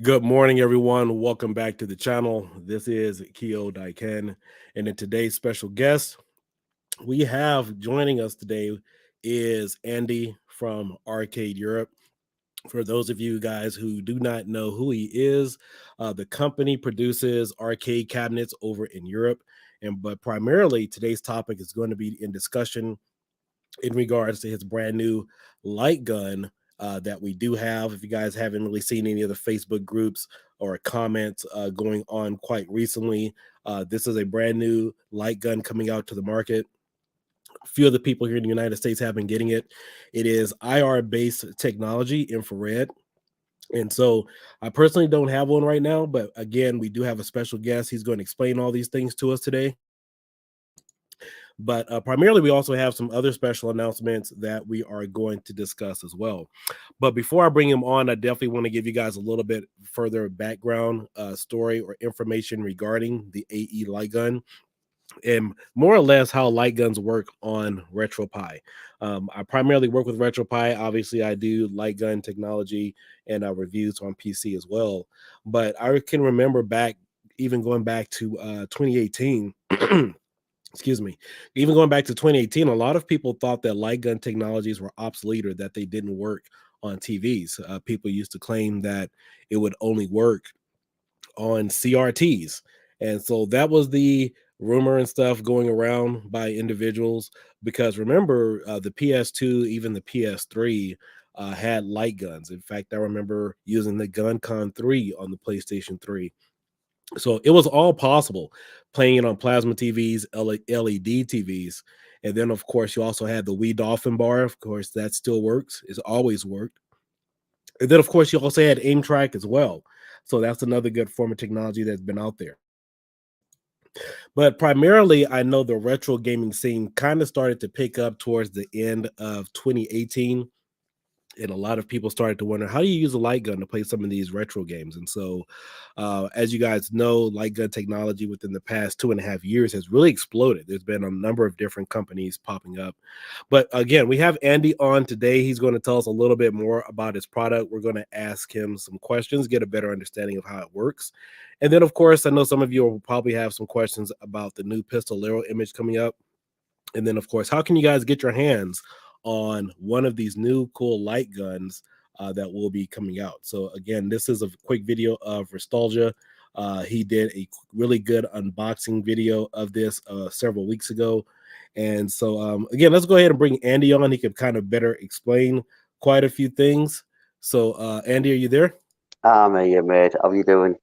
Good morning, everyone. Welcome back to the channel. This is kiodiekin, and in today's special guest we have joining us today is Andy from Arcade Europe. For those of you guys who do not know who he is, the company produces arcade cabinets over in Europe, and but primarily today's topic is going to be in discussion in regards to his brand new light gun that we do have. If you guys haven't really seen any of the Facebook groups or comments going on quite recently, this is a brand new light gun coming out to the market. A few of the people here in the United States have been getting it. It is IR based technology, infrared. And so I personally don't have one right now, but again, we do have a special guest. He's going to explain all these things to us today. But primarily, we also have some other special announcements that we are going to discuss as well. But before I bring him on, I definitely want to give you guys a little bit further background story or information regarding the AE light gun and more or less how light guns work on retropie. I primarily work with retropie. Obviously, I do light gun technology and reviews on PC as well. But I can remember back, even going back to 2018. Excuse me, even going back to 2018, a lot of people thought that light gun technologies were obsolete or that they didn't work on TVs. People used to claim that it would only work on CRTs. And so that was the rumor and stuff going around by individuals because remember, the PS2, even the PS3 had light guns. In fact, I remember using the GunCon 3 on the PlayStation 3. So it was all possible playing it on plasma TVs, LED TVs. And then, of course, you also had the Wii Dolphin bar. Of course, that still works. It's always worked. And then, of course, you also had aim track as well. So that's another good form of technology that's been out there. But primarily, I know the retro gaming scene kind of started to pick up towards the end of 2018, and a lot of people started to wonder how do you use a light gun to play some of these retro games. And so as you guys know, light gun technology within the past 2.5 years has really exploded. There's been a number of different companies popping up, but again, we have Andy on today. He's going to tell us a little bit more about his product. We're going to ask him some questions, get a better understanding of how it works, and then of course I know some of you will probably have some questions about the new pistolero image coming up. And then, of course, how can you guys get your hands on one of these new cool light guns that will be coming out? So, again, this is a quick video of Nostalgia. He did a really good unboxing video of this several weeks ago. And so, again, let's go ahead and bring Andy on. He can kind of better explain quite a few things. So, Andy, are you there? Yeah, mate. How you doing?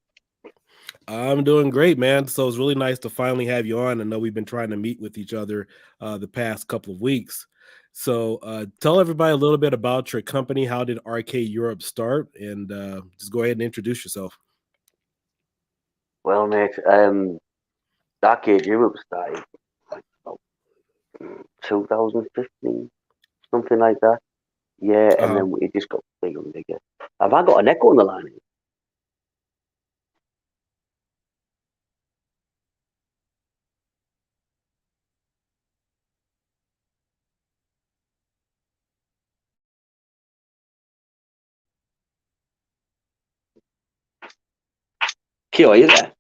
I'm doing great, man. So it's really nice to finally have you on. I know we've been trying to meet with each other the past couple of weeks. So tell everybody a little bit about your company. How did Arcade Europe start? And just go ahead and introduce yourself. Well, mate. That kid Europe started like about 2015, something like that. Yeah, and Uh, then it just got bigger and bigger. Have I got an echo on the line? Kyo, are you there?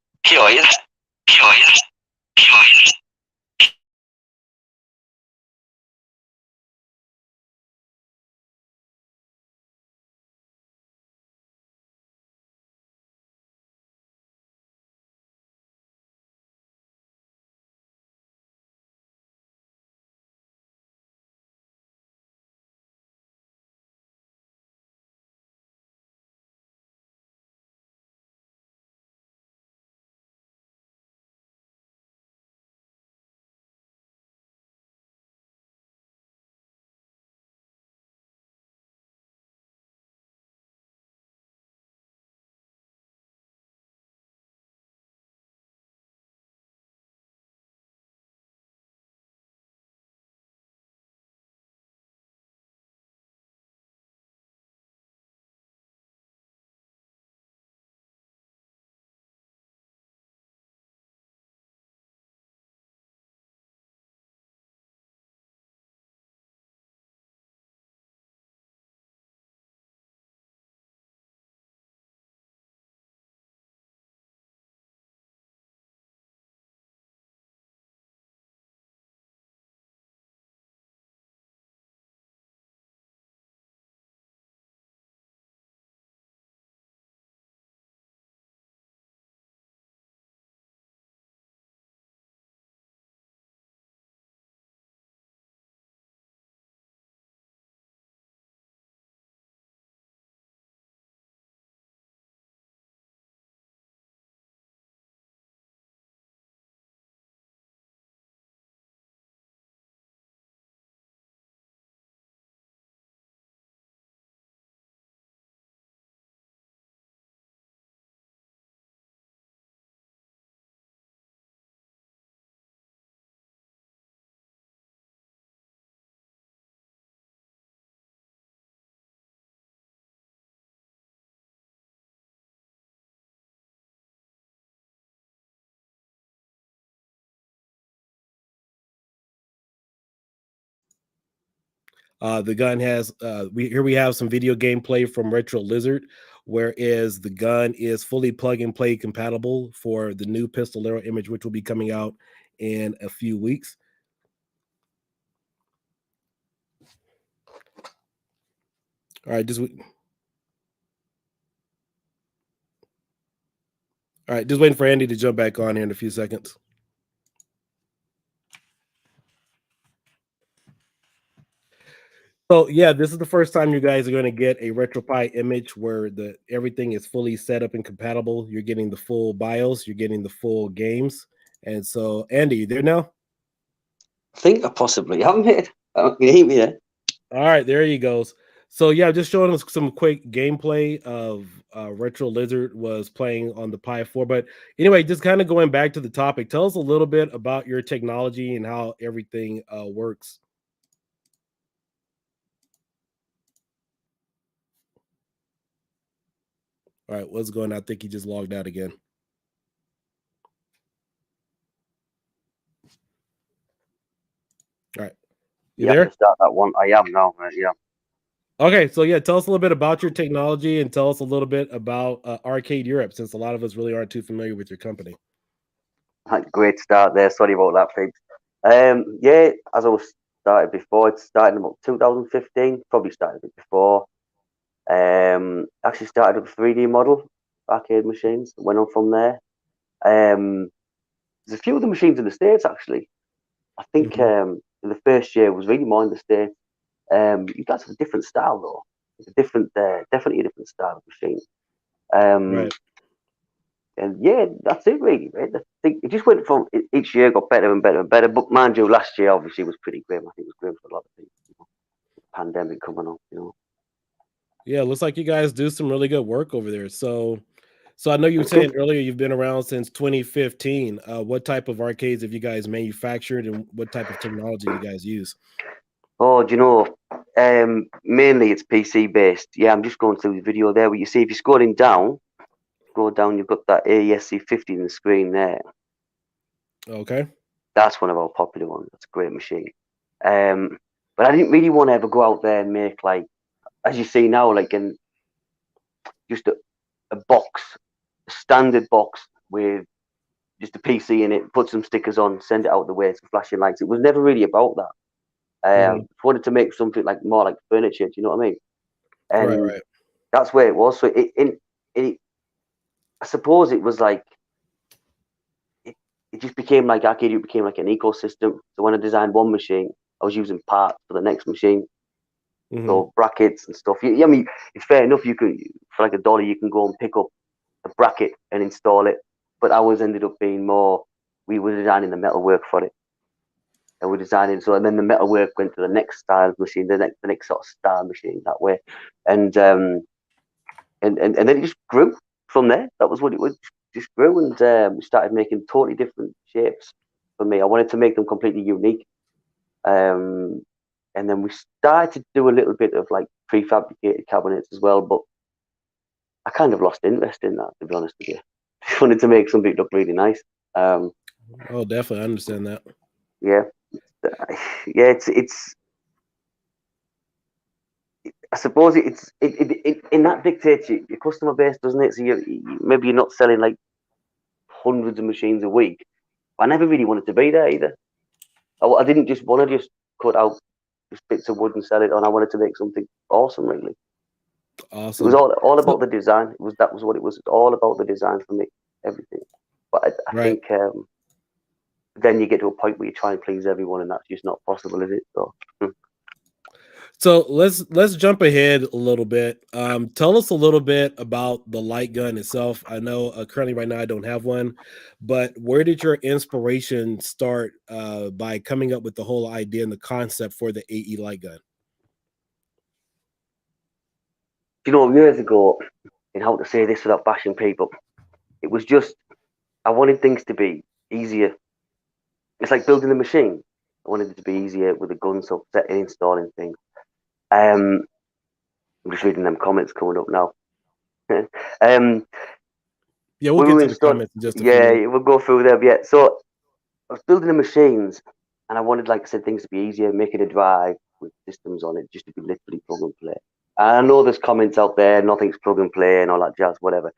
The gun has we have some video gameplay from Retro Lizard, whereas the gun is fully plug and play compatible for the new Pistolero image, which will be coming out in a few weeks. All right, just waiting for Andy to jump back on here in a few seconds. So yeah, this is the first time you guys are going to get a retropie image where everything is fully set up and compatible. You're getting the full BIOS, you're getting the full games, and so Andy, you there now? I think I possibly am, mate. Can you hear me there? All right, there he goes. So yeah, just showing us some quick gameplay of Retro Lizard was playing on the Pi 4. But anyway, just kind of going back to the topic, tell us a little bit about your technology and how everything works. All right, what's going on? I think he just logged out again. All right. You there? Start that one. I am now. Yeah. Okay, so yeah, tell us a little bit about your technology and tell us a little bit about Arcade Europe, since a lot of us really aren't too familiar with your company. Great start there. Sorry about that, Figs. Yeah, as I was started before, it started in about 2015. Probably started a bit before. Actually started with a 3D model arcade machines. Went on from there. There's a few of the machines in the States actually. I think in the first year was really more in the States. You guys have a different style though. It's a different, definitely a different style of machine. Right. And yeah, that's it really. Right? I think it just went from each year got better and better and better. But mind you, last year obviously was pretty grim. I think it was grim for a lot of people. You know? Pandemic coming up, you know. Yeah, looks like you guys do some really good work over there. So I know you were saying earlier you've been around since 2015. What type of arcades have you guys manufactured, and what type of technology you guys use? Oh, do you know? Mainly it's PC based. Yeah, I'm just going through the video there. Where you see if you're scrolling down, you've got that AESC 50 in the screen there. Okay. That's one of our popular ones. That's a great machine. But I didn't really want to ever go out there and make like, as you see now, like in just a box, a standard box with just a PC in it, put some stickers on, send it out the way, some flashing lights. It was never really about that. Wanted to make something like more like furniture. Do you know what I mean? And Right. that's where it was. So I suppose it was like it just became like arcade. It became like an ecosystem. So when I designed one machine, I was using parts for the next machine. So brackets and stuff. I mean, it's fair enough. You could for like $1, you can go and pick up a bracket and install it. But ours ended up being more. We were designing the metalwork for it, and we're designing. So and then the metalwork went to the next style machine, the next sort of style machine that way, and then it just grew from there. That was what it was. Just grew and started making totally different shapes for me. I wanted to make them completely unique. And then we started to do a little bit of like prefabricated cabinets as well, but I kind of lost interest in that, to be honest with you. Just wanted to make something look really nice. Oh, definitely, I understand that. Yeah, it's. I suppose it in that dictates your customer base, doesn't it? So maybe you're not selling like hundreds of machines a week. I never really wanted to be there either. I didn't just want to just cut out just bits of wood and sell it on. I wanted to make something awesome, really. Awesome. It was all about the design. That was what it was. All about the design for me, everything. But I think then you get to a point where you try and please everyone, and that's just not possible, is it? So let's jump ahead a little bit. Tell us a little bit about the light gun itself. I know currently right now I don't have one, but where did your inspiration start by coming up with the whole idea and the concept for the AE light gun? You know, years ago, and how to say this without bashing people, it was just I wanted things to be easier. It's like building a machine. I wanted it to be easier with the gun, so setting, installing things. I'm just reading them comments coming up now. Yeah, we'll get to the comments in just a few minutes. We'll go through them. So I was building the machines, and I wanted, like I said, things to be easier, making a drive, with systems on it, just to be literally plug and play. And I know there's comments out there, nothing's plug and play and all that jazz, whatever.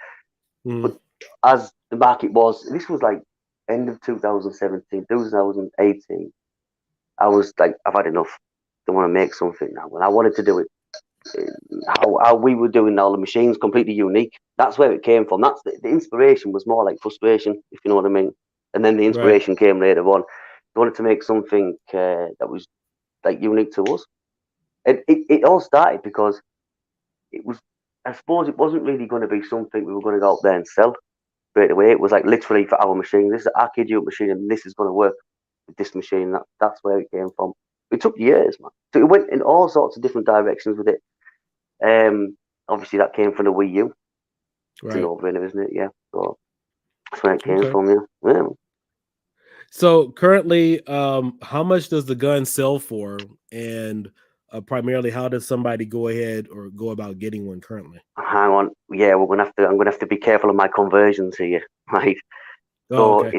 But as the market was, this was like end of 2017, 2018. I was like, I've had enough. I want to make something now, and I wanted to do it how we were doing all the machines, completely unique. That's where it came from. That's the inspiration was more like frustration, if you know what I mean. And then the inspiration came later on. I wanted to make something that was like unique to us. And it all started because it was, I suppose it wasn't really going to be something we were going to go out there and sell straight away. It was like literally for our machine. This is an arcade machine, and this is going to work with this machine. That's where it came from. It took years, man. So it went in all sorts of different directions with it. Obviously that came from the Wii U. It's a no-brainer, isn't it? Yeah. So that's where it came from. Yeah. So currently, how much does the gun sell for, and primarily, how does somebody go ahead or go about getting one currently? Hang on. Yeah, I'm gonna have to be careful of my conversions here, right? So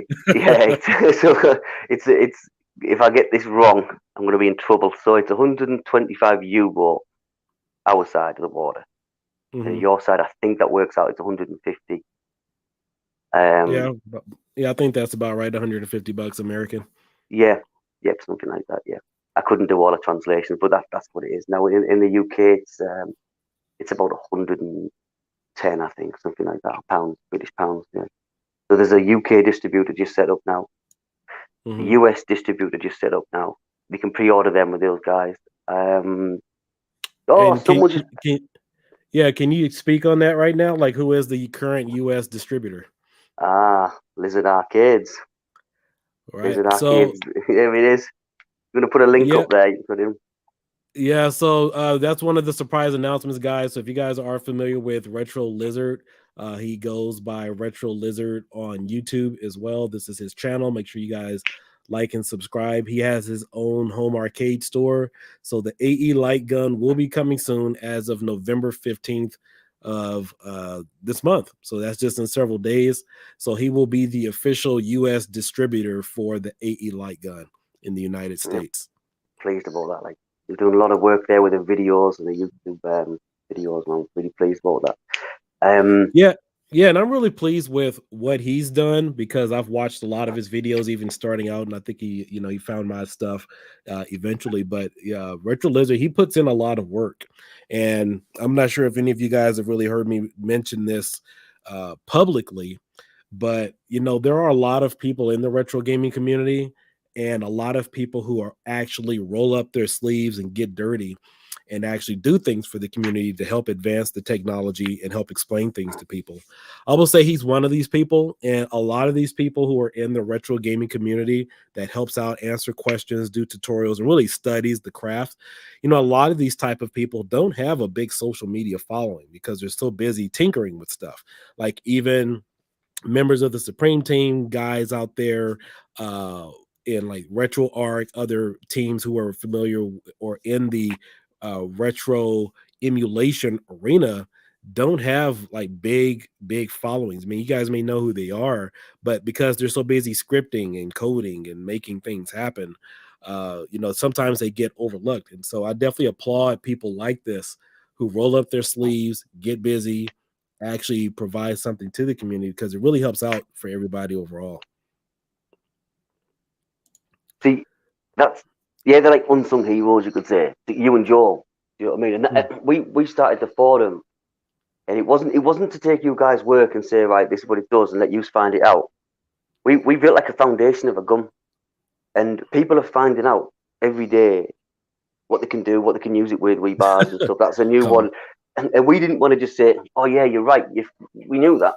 it's if I get this wrong, I'm gonna be in trouble. So it's 125 euro our side of the water. And your side, I think that works out. It's 150. I think that's about right. $150 American. Yeah, something like that. Yeah, I couldn't do all the translations, but that's what it is. Now in the UK, it's about 110, I think, something like that. Pounds, British pounds. Yeah. So there's a UK distributor just set up now. The US distributor just set up now. You can pre-order them with those guys. Can you speak on that right now? Like, who is the current US distributor? Lizard Arcades. Right. Lizard Arcades. There it is. I'm gonna put a link up there. You can put him. Yeah, so that's one of the surprise announcements, guys. So if you guys are familiar with Retro Lizard, he goes by Retro Lizard on YouTube as well. This is his channel. Make sure you guys like and subscribe. He has his own home arcade store. So the AE Lightgun will be coming soon as of November 15th of this month. So that's just in several days. So he will be the official US distributor for the AE Lightgun in the United States. Pleased about that. Like, he's doing a lot of work there with the videos and the YouTube videos, and I'm really pleased about that. Yeah, and I'm really pleased with what he's done because I've watched a lot of his videos, even starting out, and I think he found my stuff eventually. But yeah, Retro Lizard, he puts in a lot of work, and I'm not sure if any of you guys have really heard me mention this publicly, but there are a lot of people in the retro gaming community, and a lot of people who are actually roll up their sleeves and get dirty and actually do things for the community to help advance the technology and help explain things to people. I will say he's one of these people, and a lot of these people who are in the retro gaming community that helps out, answer questions, do tutorials, and really studies the craft. A lot of these type of people don't have a big social media following because they're so busy tinkering with stuff. Like even members of the Supreme Team, guys out there, in like Retro Arc, other teams who are familiar or in the retro emulation arena don't have like big followings. I mean, you guys may know who they are, but because they're so busy scripting and coding and making things happen, sometimes they get overlooked. And so I definitely applaud people like this who roll up their sleeves, get busy, actually provide something to the community, because it really helps out for everybody overall. See, they're like unsung heroes, you could say. You and Joel, you know what I mean? And we started the forum, and it wasn't to take you guys' work and say, right, this is what it does, and let you find it out. We built like a foundation of a gun, and people are finding out every day what they can do, what they can use it with, bars and stuff. That's a new one, and we didn't want to just say, oh yeah, you're right. We knew that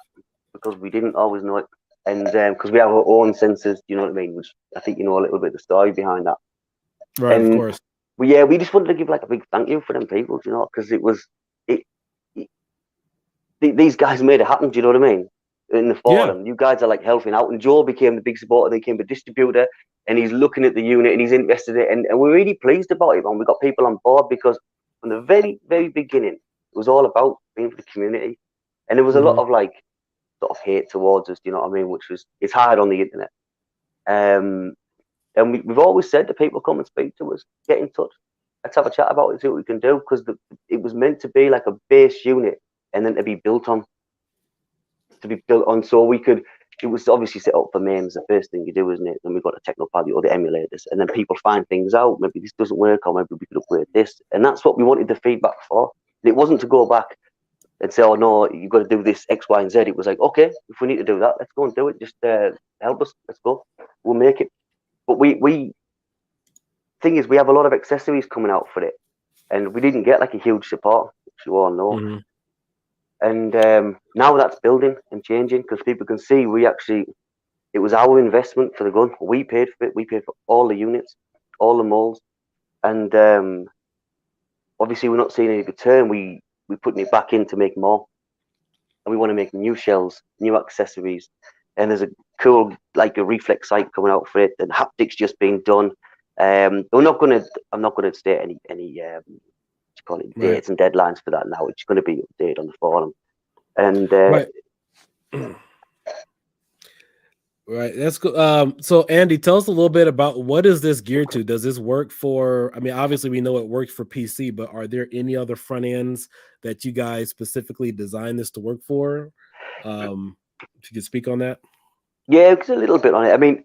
because we didn't always know it. And because we have our own senses, you know what I mean? Which I think you know a little bit of the story behind that. Right, and of course. We just wanted to give like a big thank you for them people, you know, because these guys made it happen. Do you know what I mean? In the forum, you guys are like helping out, and Joe became the big supporter. They became the distributor, and he's looking at the unit and he's interested in it, and we're really pleased about it. And we got people on board because from the very, very beginning, it was all about being for the community, and there was a lot of like sort of hate towards us, you know what I mean? It's hard on the internet. And we've always said to people, come and speak to us, get in touch. let's have a chat about it, see what we can do, because it was meant to be like a base unit and then to be built on. So we could. It was obviously set up for MAMEs, the first thing you do, isn't it? Then we've got the Technopad or the emulators, and then people find things out. Maybe this doesn't work, or maybe we could upgrade this, and that's what we wanted the feedback for. It wasn't to go back and say, "Oh no, you've got to do this X, Y, and Z." It was like, "Okay, if we need to do that, let's go and do it. Just help us. Let's go. We'll make it." But we thing is, we have a lot of accessories coming out for it, and we didn't get like a huge support, which you all know. Mm-hmm. And now that's building and changing because people can see it was our investment for the gun. We paid for it. We paid for all the units, all the molds, and obviously we're not seeing any return. We're putting it back in to make more, and we want to make new shells, new accessories, and there's a cool like a Reflex Sight coming out for it, and haptics just being done. I'm not gonna state any dates and deadlines for that now. It's going to be updated on the forum, and right. Right, that's good. So Andy, tell us a little bit about what is this geared to? Does this work for? I mean, obviously we know it works for PC, but are there any other front ends that you guys specifically designed this to work for? If you could speak on that. Yeah, it's a little bit on it. I mean,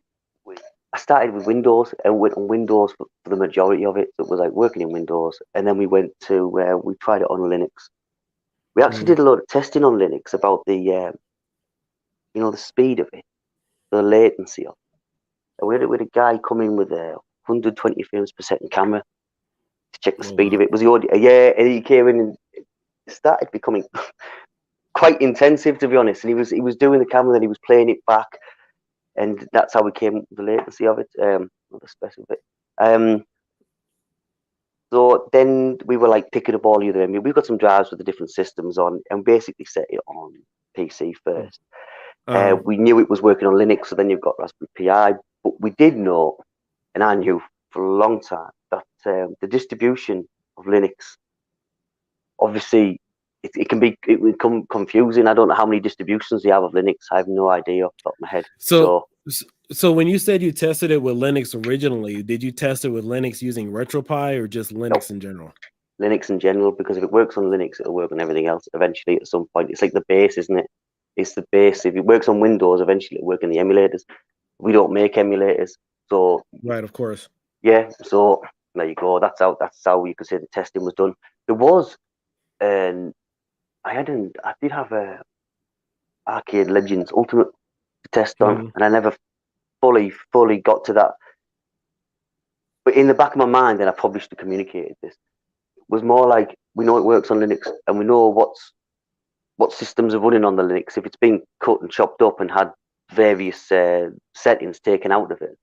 I started with Windows and went on Windows for the majority of it. So it was like working in Windows, and then we went to we tried it on Linux. We actually did a lot of testing on Linux about the the speed of it, the latency of it. And we had it with a guy coming with a 120 frames per second camera to check the speed of it. Was the audio? Yeah, and he came in and it started becoming quite intensive, to be honest. And he was doing the camera, then he was playing it back, and that's how we came up with the latency of it, the special bit. So then we were like picking up all the other. I mean, we've got some drives with the different systems on, and basically set it on PC first. We knew it was working on Linux, so then you've got Raspberry Pi. But we did know, and I knew for a long time, that the distribution of Linux, obviously, it can become confusing. I don't know how many distributions you have of Linux. I have no idea off the top of my head. So when you said you tested it with Linux originally, did you test it with Linux using retropie or just Linux in general? Linux in general, because if it works on Linux, it'll work on everything else eventually at some point. It's like the base, isn't it? It's the base. If it works on Windows, eventually it'll work in the emulators. We don't make emulators, so right, of course. Yeah, so there you go. That's how you could say the testing was done. There was, I did have a Arcade Legends Ultimate to test on, and I never fully got to that. But in the back of my mind, and I probably should have communicated this, was more like we know it works on Linux, and we know what systems are running on the Linux. If it's been cut and chopped up and had various settings taken out of it,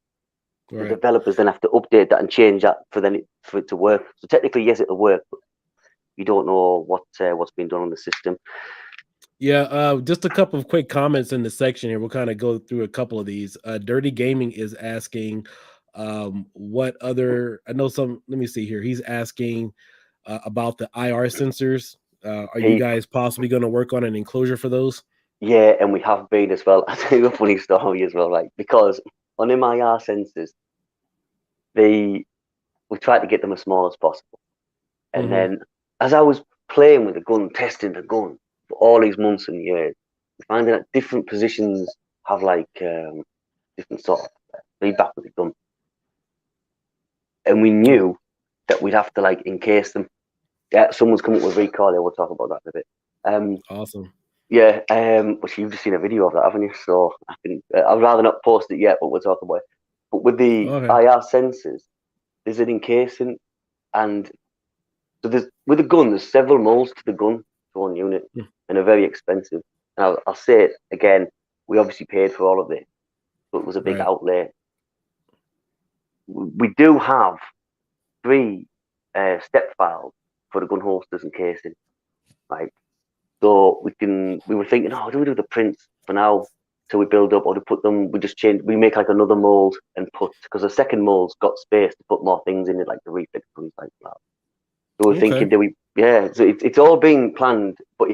the developers then have to update that and change that for it to work. So technically, yes, it'll work, but you don't know what's been done on the system. Yeah, just a couple of quick comments in the section here. We'll kind of go through a couple of these. Dirty Gaming is asking what other, I know some, let me see here. He's asking about the IR sensors. Are you guys possibly going to work on an enclosure for those? Yeah, and we have been as well. I'll tell you a funny story as well, right? Because on MIR sensors, we tried to get them as small as possible. And then as I was playing with the gun, testing the gun for all these months and years, finding that different positions have like different sort of feedback with the gun. And we knew that we'd have to like encase them. Yeah, someone's come up with recoil. We'll talk about that in a bit. Awesome. Yeah, but you've just seen a video of that, haven't you? So I'd rather not post it yet, but we'll talk about it. But with the IR sensors, there's an encasing, and so with the gun, there's several molds to the gun to one unit, and they're very expensive. And I'll say it again, we obviously paid for all of it, but it was a big outlay. We do have 3 step files for the gun holsters and casing, right? So we were thinking, do we do the prints for now till we build up, or to put them? We make like another mold and because the second mold's got space to put more things in it, like the reflex guns, like that. So we're thinking, so it's all being planned, but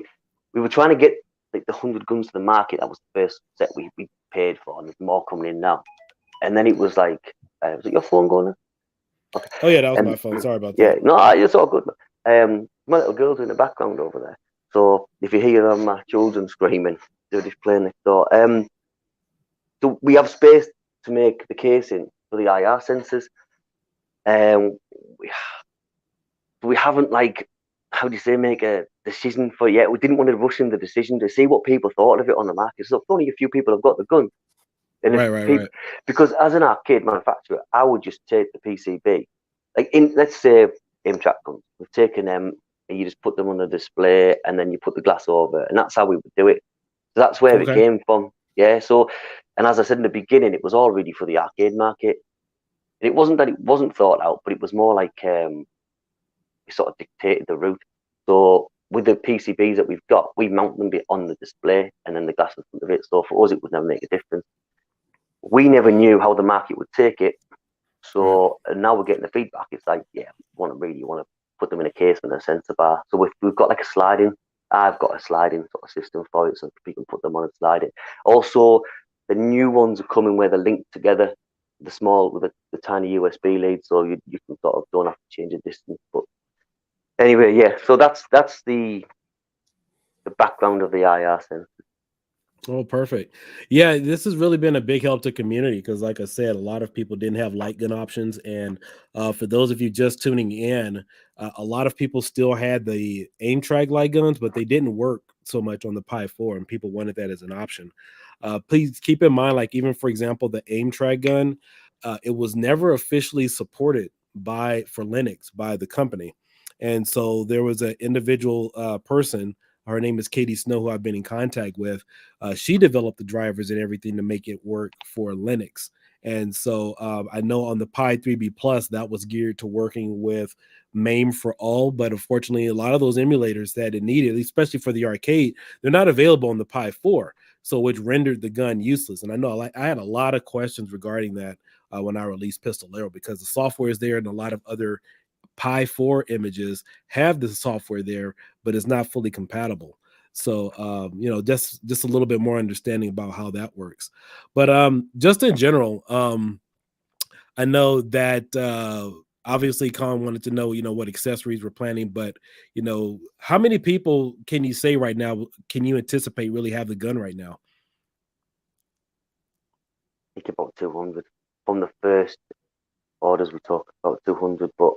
we were trying to get like the 100 guns to the market. That was the first set we paid for, and there's more coming in now. And then it was like, was it your phone going? Oh yeah, that was my phone. Sorry about Yeah, that. no, it's all good. My little girl's in the background over there, so if you hear my children screaming, they're just playing next door. So we have space to make the casing for the IR sensors. Um, we, we haven't how do you say, make a decision for it yet. We didn't want to rush in the decision to see what people thought of it on the market. So only a few people have got the gun, and if people, Right. because as an arcade manufacturer, I would just take the PCB, let's say aim-track guns. We've taken them and you just put them on the display, and then you put the glass over, and that's how we would do it. So that's where it Okay. came from. Yeah. So, and as I said in the beginning, it was all really for the arcade market. And it wasn't that it wasn't thought out, but it was more like we sort of dictated the route. So with the PCBs that we've got, we mount them on the display, and then the glass in front of it. So for us, it would never make a difference. We never knew how the market would take it. So now we're getting the feedback. It's like, yeah, want to put them in a case with a sensor bar. So we've got like a sliding. I've got a sliding sort of system for it, so we can put them on and slide it. Also, the new ones are coming where they're linked together, the small with the tiny USB lead, so you can sort of don't have to change the distance. But anyway, yeah. So that's the background of the IR sensor. Oh, perfect. Yeah, this has really been a big help to community because, like I said, a lot of people didn't have light gun options. And for those of you just tuning in, a lot of people still had the aim track light guns, but they didn't work so much on the Pi 4, and people wanted that as an option. Please keep in mind, like, even for example, the aim track gun, it was never officially supported for Linux by the company. And so there was an individual person. Her name is Katie Snow, who I've been in contact with. She developed the drivers and everything to make it work for Linux. And so I know on the Pi 3B Plus, that was geared to working with MAME for all. But unfortunately, a lot of those emulators that it needed, especially for the arcade, they're not available on the Pi 4. So which rendered the gun useless. And I know I had a lot of questions regarding that when I released Pistolero, because the software is there and a lot of other Pi 4 images have the software there, but it's not fully compatible. So just a little bit more understanding about how that works. But just in general, I know that obviously Colin wanted to know, what accessories we're planning, but how many people can you say right now can you anticipate really have the gun right now? I think about 200 from the first orders. We talk about 200, but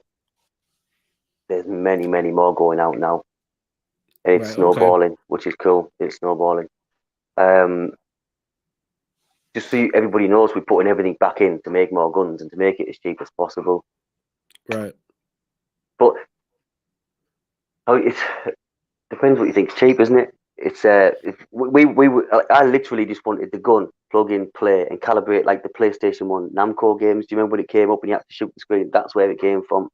there's many more going out now. It's Right, snowballing, which is cool. It's snowballing. Just so everybody knows, we're putting everything back in to make more guns and to make it as cheap as possible. Right. But it depends what you think is cheap, isn't it? It's I literally just wanted the gun, plug in, play, and calibrate like the PlayStation 1 Namco games. Do you remember when it came up and you had to shoot the screen? That's where it came from.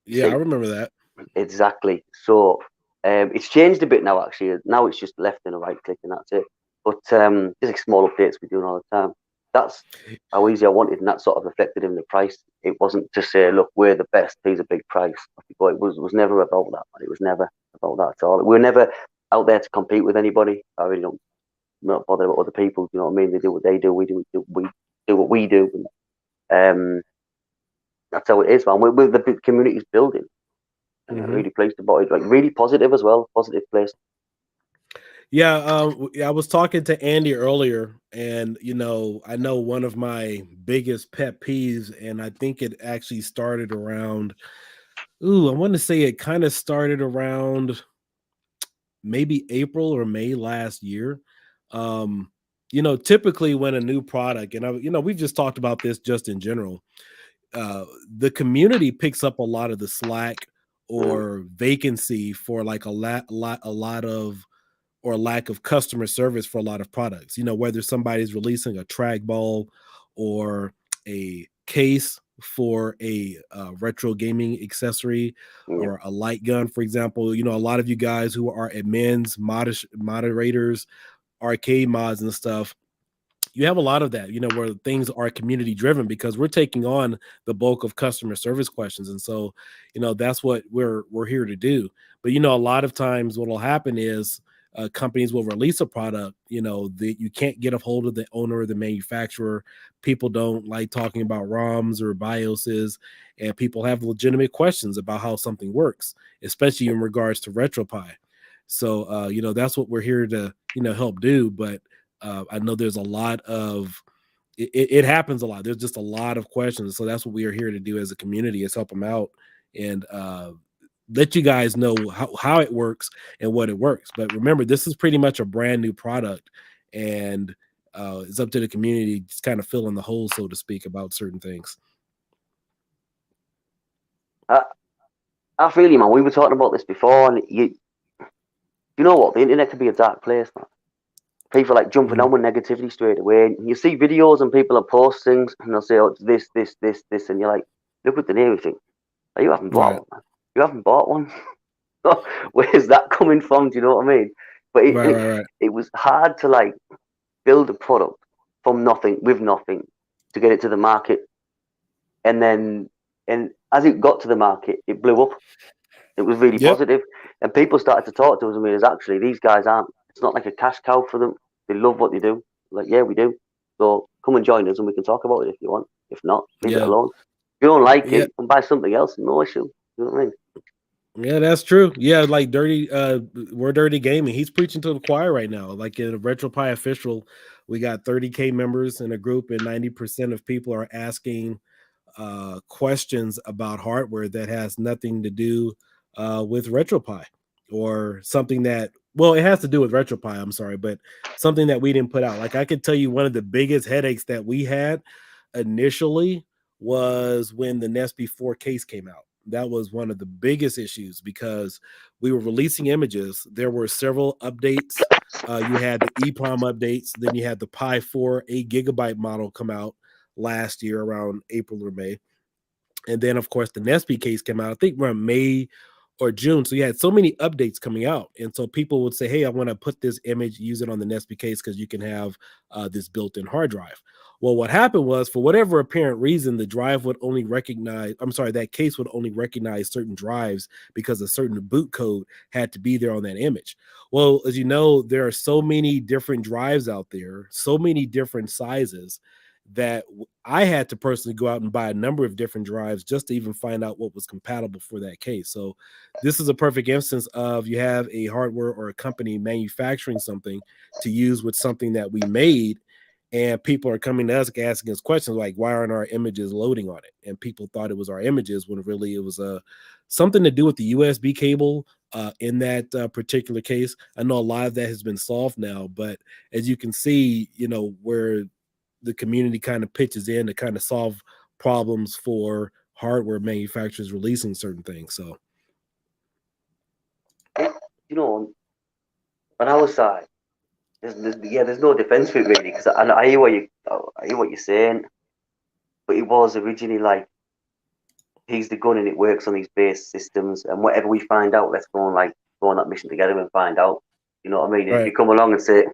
Yeah, I remember that. Exactly. So it's changed a bit now, actually. Now it's just left and a right click and that's it. But there's like small updates we're doing all the time. That's how easy I wanted, and that sort of reflected in the price. It wasn't to say, look, we're the best, here's a big price. But it was never about that. It was never about that at all. We were never out there to compete with anybody. I really don't, I'm not bothered about other people. You know what I mean? They do what they do. We do what we do. That's how it is, man. The community's building. And I'm really pleased about it. Like, really positive as well. Positive place. Yeah, I was talking to Andy earlier, and I know one of my biggest pet peeves, and I think it actually started around. I want to say it kind of started around maybe April or May last year. Typically when a new product, and we've just talked about this just in general, the community picks up a lot of the slack or vacancy for like a lot of, or lack of customer service for a lot of products. Whether somebody's releasing a trackball or a case for a retro gaming accessory or a light gun, for example. A lot of you guys who are admins, moderators, arcade mods and stuff, you have a lot of that, where things are community driven, because we're taking on the bulk of customer service questions. And so, that's what we're here to do. But, a lot of times what will happen is companies will release a product, that you can't get a hold of the owner or the manufacturer. People don't like talking about ROMs or BIOSes, and people have legitimate questions about how something works, especially in regards to retropie. So, that's what we're here to, help do. But I know there's a lot of, it happens a lot. There's just a lot of questions. So that's what we are here to do as a community, is help them out and let you guys know how it works and what it works. But remember, this is pretty much a brand new product, and it's up to the community just kind of fill in the hole, so to speak, about certain things. I feel you, man. We were talking about this before, and you know what? The internet can be a dark place, man. People like jumping on with negativity straight away. And you see videos and people are post things, and they'll say, "Oh, it's this," and you're like, "Look at the name." You think, "Oh, you haven't bought one, man. You haven't bought one." Where's that coming from? Do you know what I mean? But it was hard to like build a product from nothing, with nothing, to get it to the market, and as it got to the market, it blew up. It was really positive, and people started to talk to us. I mean, actually, these guys aren't. It's not like a cash cow for them. They love what they do. Like, yeah, we do. So come and join us, and we can talk about it if you want. If not, leave it alone. If you don't like it, and buy something else. No issue. You know what I mean? Yeah, that's true. Yeah, like we're Dirty Gaming. He's preaching to the choir right now. Like in a RetroPie official, we got 30K members in a group, and 90% of people are asking questions about hardware that has nothing to do with RetroPie, or something that, well, it has to do with RetroPie, I'm sorry, but something that we didn't put out. Like, I could tell you one of the biggest headaches that we had initially was when the Nesby 4 case came out. That was one of the biggest issues, because we were releasing images. There were several updates. You had the EEPROM updates, then you had the Pi 4 8GB model come out last year around April or May. And then, of course, the Nesby case came out, I think around May or June. So you had so many updates coming out. And so people would say, hey, I want to put this image, use it on the Nesby case, because you can have this built-in hard drive. Well, what happened was, for whatever apparent reason, the drive would only recognize, that case would only recognize certain drives, because a certain boot code had to be there on that image. Well, as you know, there are so many different drives out there, so many different sizes, that I had to personally go out and buy a number of different drives just to even find out what was compatible for that case. So this is a perfect instance of, you have a hardware or a company manufacturing something to use with something that we made, and people are coming to us asking us questions like, why aren't our images loading on it? And people thought it was our images, when really it was something to do with the USB cable in that particular case. I know a lot of that has been solved now, but as you can see, where the community kind of pitches in to kind of solve problems for hardware manufacturers releasing certain things. So, on our side, there's no defense for it really, because I hear what you're saying, but it was originally like, he's the gun and it works on these base systems, and whatever we find out, let's go on that mission together and find out. You know what I mean? Right. If you come along and say,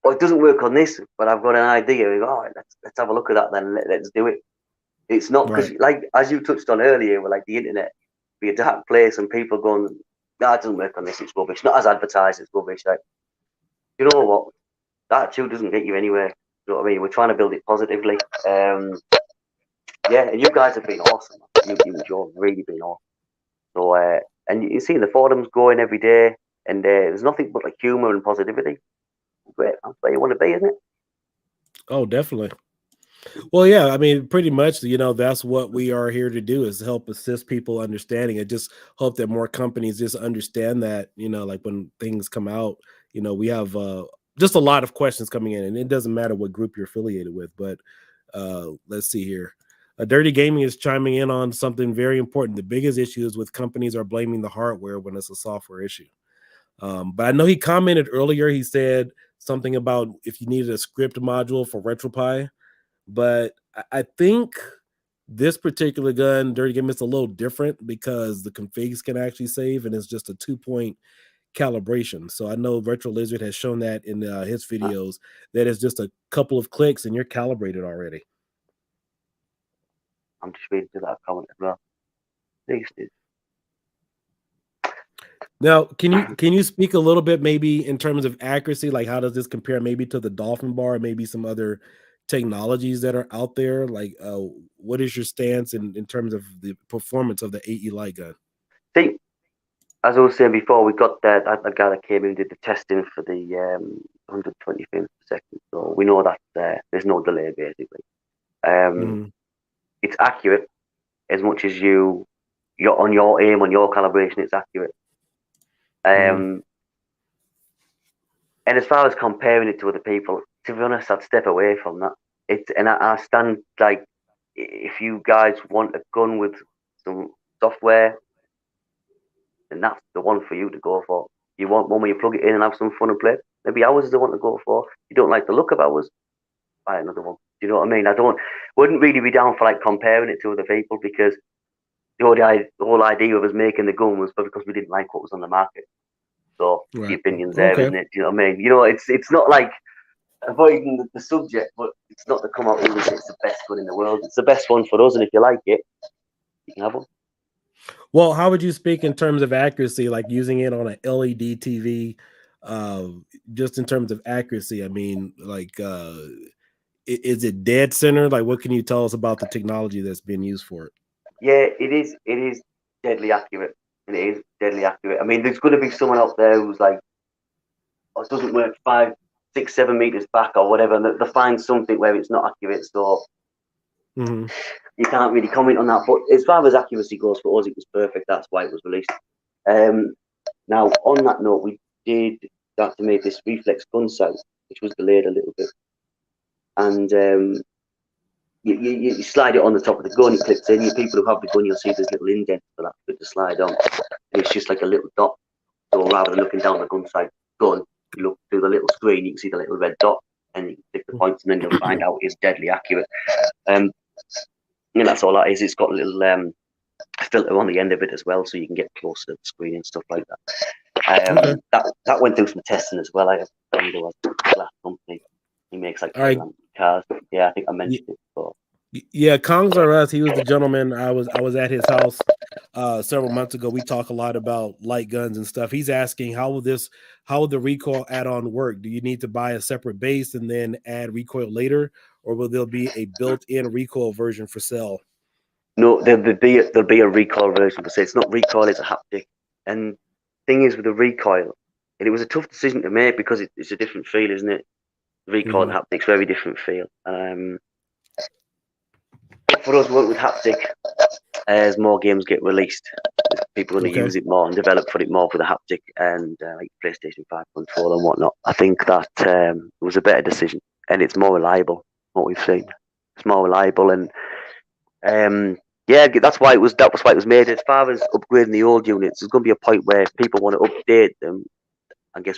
"Oh, it doesn't work on this, but I've got an idea," we go, "All right, let's have a look at that then. Let's do it." It's not because, like, as you touched on earlier, with like the internet be a dark place, and people going, "No, it doesn't work on this. It's rubbish. Not as advertised. It's rubbish." Like, you know what? That too doesn't get you anywhere. You know what I mean? We're trying to build it positively. Yeah, and you guys have been awesome. You've really been awesome. So, and you see the forums going every day, and there's nothing but like humor and positivity. Great, that's where you want to be, isn't it? Oh, definitely. Well, yeah, I mean, pretty much, that's what we are here to do, is help assist people understanding. I just hope that more companies just understand that, like when things come out, we have just a lot of questions coming in, and it doesn't matter what group you're affiliated with. But let's see here. Dirty Gaming is chiming in on something very important. The biggest issue is with companies are blaming the hardware when it's a software issue. But I know he commented earlier, he said something about if you needed a script module for RetroPie. But I think this particular gun, Dirty Game, is a little different, because the configs can actually save, and it's just a 2-point calibration. So I know Retro Lizard has shown that in his videos, that it's just a couple of clicks and you're calibrated already. I'm just reading through that comment as well. Now, can you speak a little bit maybe in terms of accuracy? Like, how does this compare maybe to the Dolphin bar, maybe some other technologies that are out there? Like, what is your stance in terms of the performance of the AE light gun? See, as I was saying before, we got that guy that came in and did the testing for the 120 frames per second. So we know that there's no delay basically. It's accurate as much as you're on your aim, on your calibration, it's accurate. And as far as comparing it to other people, to be honest, I'd step away from that. I stand like, if you guys want a gun with some software, then that's the one for you to go for. You want one where you plug it in and have some fun and play. Maybe ours is the one to go for. You don't like the look of ours, buy another one. Do you know what I mean? Wouldn't really be down for like comparing it to other people, because the whole idea of us making the gun was because we didn't like what was on the market. So the opinion's there, isn't it? Do you know what I mean? You know, it's not like avoiding the subject, but it's not to come out with it's the best gun in the world. It's the best one for us, and if you like it, you can have one. Well, how would you speak in terms of accuracy, like using it on an LED TV? Just in terms of accuracy, I mean, like, is it dead center? Like, what can you tell us about the technology that's being used for it? Yeah, it is. It is deadly accurate. And it is deadly accurate. I mean, there's going to be someone out there who's like, oh, it doesn't work 5, 6, 7 meters back or whatever, and they find something where it's not accurate. So you can't really comment on that. But as far as accuracy goes, for us, it was perfect. That's why it was released. Now, on that note, we did start to make this reflex gun sight, which was delayed a little bit. And you slide it on the top of the gun, it clicks in. You people who have the gun, you'll see there's little indents for that bit to slide on. And it's just like a little dot. So rather than looking down the gun sight gun, you look through the little screen, you can see the little red dot, and you can click the points, and then you'll find out it's deadly accurate. And that's all that is. It's got a little filter on the end of it as well, so you can get closer to the screen and stuff like that. That went through some testing as well. I have a friend who has a glass company. He makes like cars. Yeah, I think I mentioned it before. Yeah, Kongs R Us. He was the gentleman. I was at his house several months ago. We talk a lot about light guns and stuff. He's asking how will the recoil add-on work? Do you need to buy a separate base and then add recoil later, or will there be a built-in recoil version for sale? No, there'll be a recoil version for sale. It's not recoil; it's a haptic. And thing is with the recoil, and it was a tough decision to make because it's a different feel, isn't it? Recoil and haptic's very different feel. For us, work with haptic as more games get released. People are going to use it more and develop for it more for the haptic and like PlayStation 5 control and whatnot. I think that it was a better decision, and it's more reliable. What we've seen, it's more reliable, and yeah, that's why it was made. As far as upgrading the old units, there's going to be a point where if people want to update them, I guess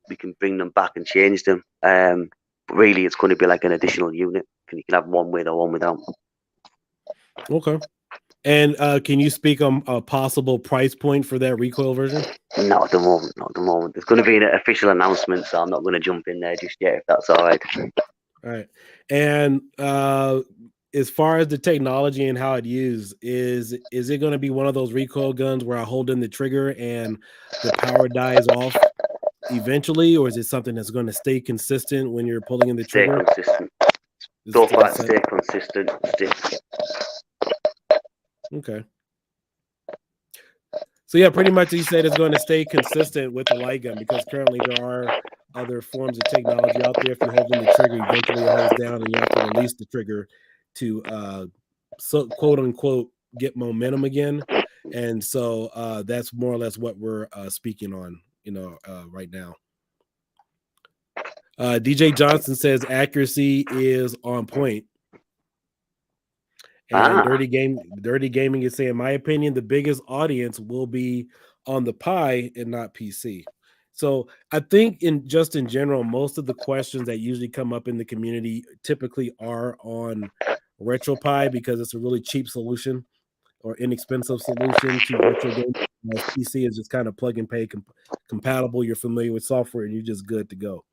we can bring them back and change them. But really, it's going to be like an additional unit. You can have one with or one without. Okay. And can you speak on a possible price point for that recoil version? Not at the moment. Not at the moment. There's going to be an official announcement, so I'm not going to jump in there just yet, if that's all right. All right. And as far as the technology and how it used, is it going to be one of those recoil guns where I hold in the trigger and the power dies off eventually, or is it something that's going to stay consistent when you're pulling in the trigger? Stay consistent. So far, stay consistent. Okay. So yeah, pretty much he said it's going to stay consistent with the light gun, because currently there are other forms of technology out there. If you're holding the trigger, eventually it holds down and you have to release the trigger to quote unquote get momentum again. And so that's more or less what we're speaking on, right now. DJ Johnson says accuracy is on point. And Dirty Gaming is saying, in my opinion, the biggest audience will be on the Pi and not PC. So I think in general, most of the questions that usually come up in the community typically are on retropie, because it's a really cheap solution or inexpensive solution to retro gaming. PC is just kind of plug and play compatible. You're familiar with software and you're just good to go.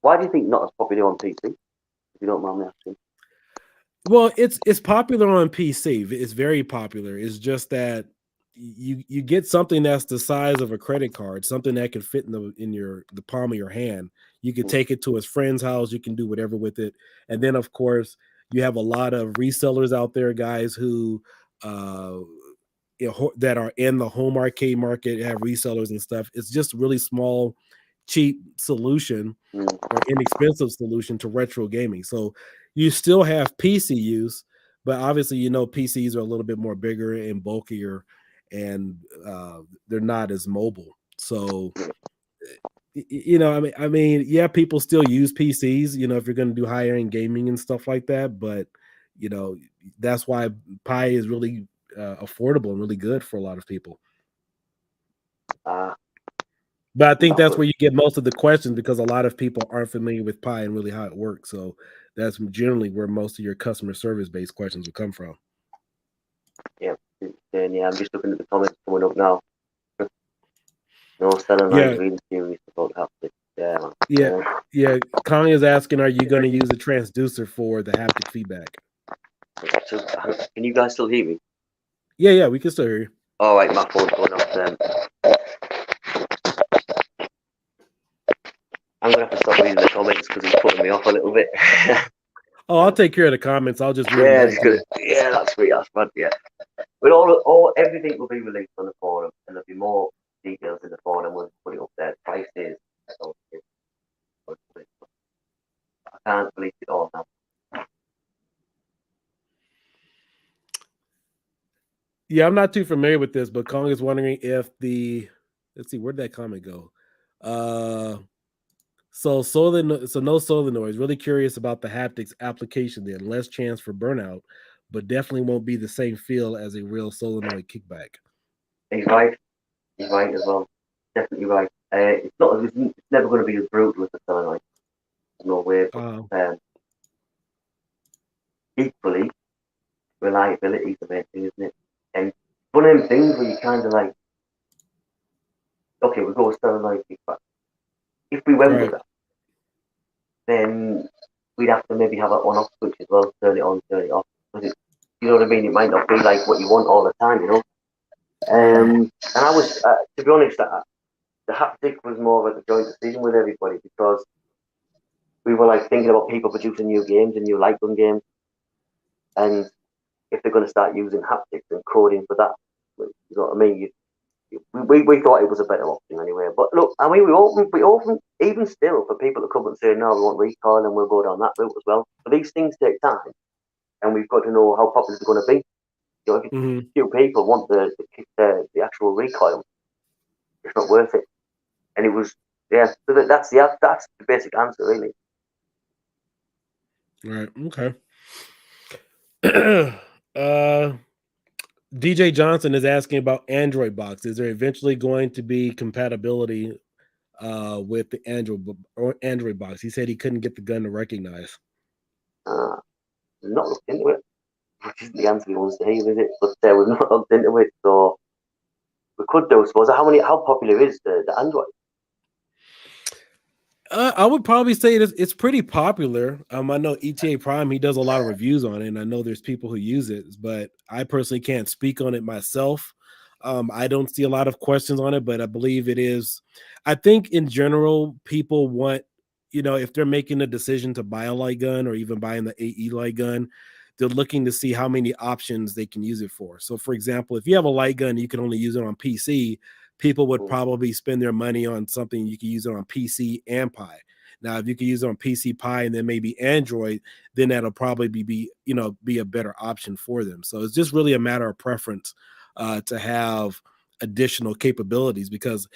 Why do you think not as popular on PC? If you don't mind me asking. Well, it's popular on PC. It's very popular. It's just that you get something that's the size of a credit card, something that can fit in the palm of your hand. You can take it to his friend's house. You can do whatever with it. And then, of course, you have a lot of resellers out there, guys, who that are in the home arcade market, have resellers and stuff. It's just really small, cheap solution or inexpensive solution to retro gaming. So you still have PC use, but obviously, PCs are a little bit more bigger and bulkier, and they're not as mobile. So, I mean, yeah, people still use PCs, if you're going to do higher end gaming and stuff like that. But, that's why Pi is really affordable and really good for a lot of people. But I think that's where you get most of the questions, because a lot of people aren't familiar with Pi and really how it works. So that's generally where most of your customer service based questions will come from. Yeah, and I'm just looking at the comments coming up now. No selling really serious about haptic. Yeah. Connie is asking, are you going to use a transducer for the haptic feedback? So, can you guys still hear me? Yeah, we can still hear you. All right, my phone's going off. I'm gonna have to stop reading the comments because it's putting me off a little bit. Oh, I'll take care of the comments. I'll just read them. It's good. Yeah, that's great. That's bad. Yeah, but everything will be released on the forum, and there'll be more details in the forum. We'll put it up there. Prices. I can't release it all now. Yeah, I'm not too familiar with this, but Kong is wondering if let's see, where'd that comment go? So no solenoids. Really curious about the haptics application then. Less chance for burnout, but definitely won't be the same feel as a real solenoid kickback. He's right. He's right as well. Definitely right. It's never going to be as brutal as the solenoid. No way. But, equally, reliability is the main thing, isn't it? And one of them things where you kind of like, okay, we go solenoid kickback. If we went with that, then we'd have to maybe have an on-off switch as well, turn it on, turn it off. You know what I mean? It might not be like what you want all the time, And I was, to be honest, the haptic was more of a joint decision with everybody, because we were like thinking about people producing new games and new Lightgun games, and if they're going to start using haptics and coding for that, you know what I mean? We thought it was a better option anyway. But look, I mean, we often, even still, for people to come and say, no, we want recoil, and we'll go down that route as well. But these things take time, and we've got to know how popular they're going to be. If few people want the actual recoil, it's not worth it. And it was, so that's the basic answer, really. Right. Okay. DJ Johnson is asking about Android box. Is there eventually going to be compatibility with the Android box? He said he couldn't get the gun to recognize. Not looked into it, which isn't the answer he wants to hear, is it? But we've not looked into it, so we could do, I suppose. How popular is the Android? I would probably say it's pretty popular. I know ETA Prime, he does a lot of reviews on it, and I know there's people who use it, but I personally can't speak on it myself. I don't see a lot of questions on it, but I believe it is. I think in general, people want, if they're making a decision to buy a light gun or even buying the AE light gun, they're looking to see how many options they can use it for. So, for example, if you have a light gun, you can only use it on PC. People would probably spend their money on something you can use it on PC and Pi. Now, if you can use it on PC, Pi, and then maybe Android, then that'll probably be a better option for them. So it's just really a matter of preference to have additional capabilities, because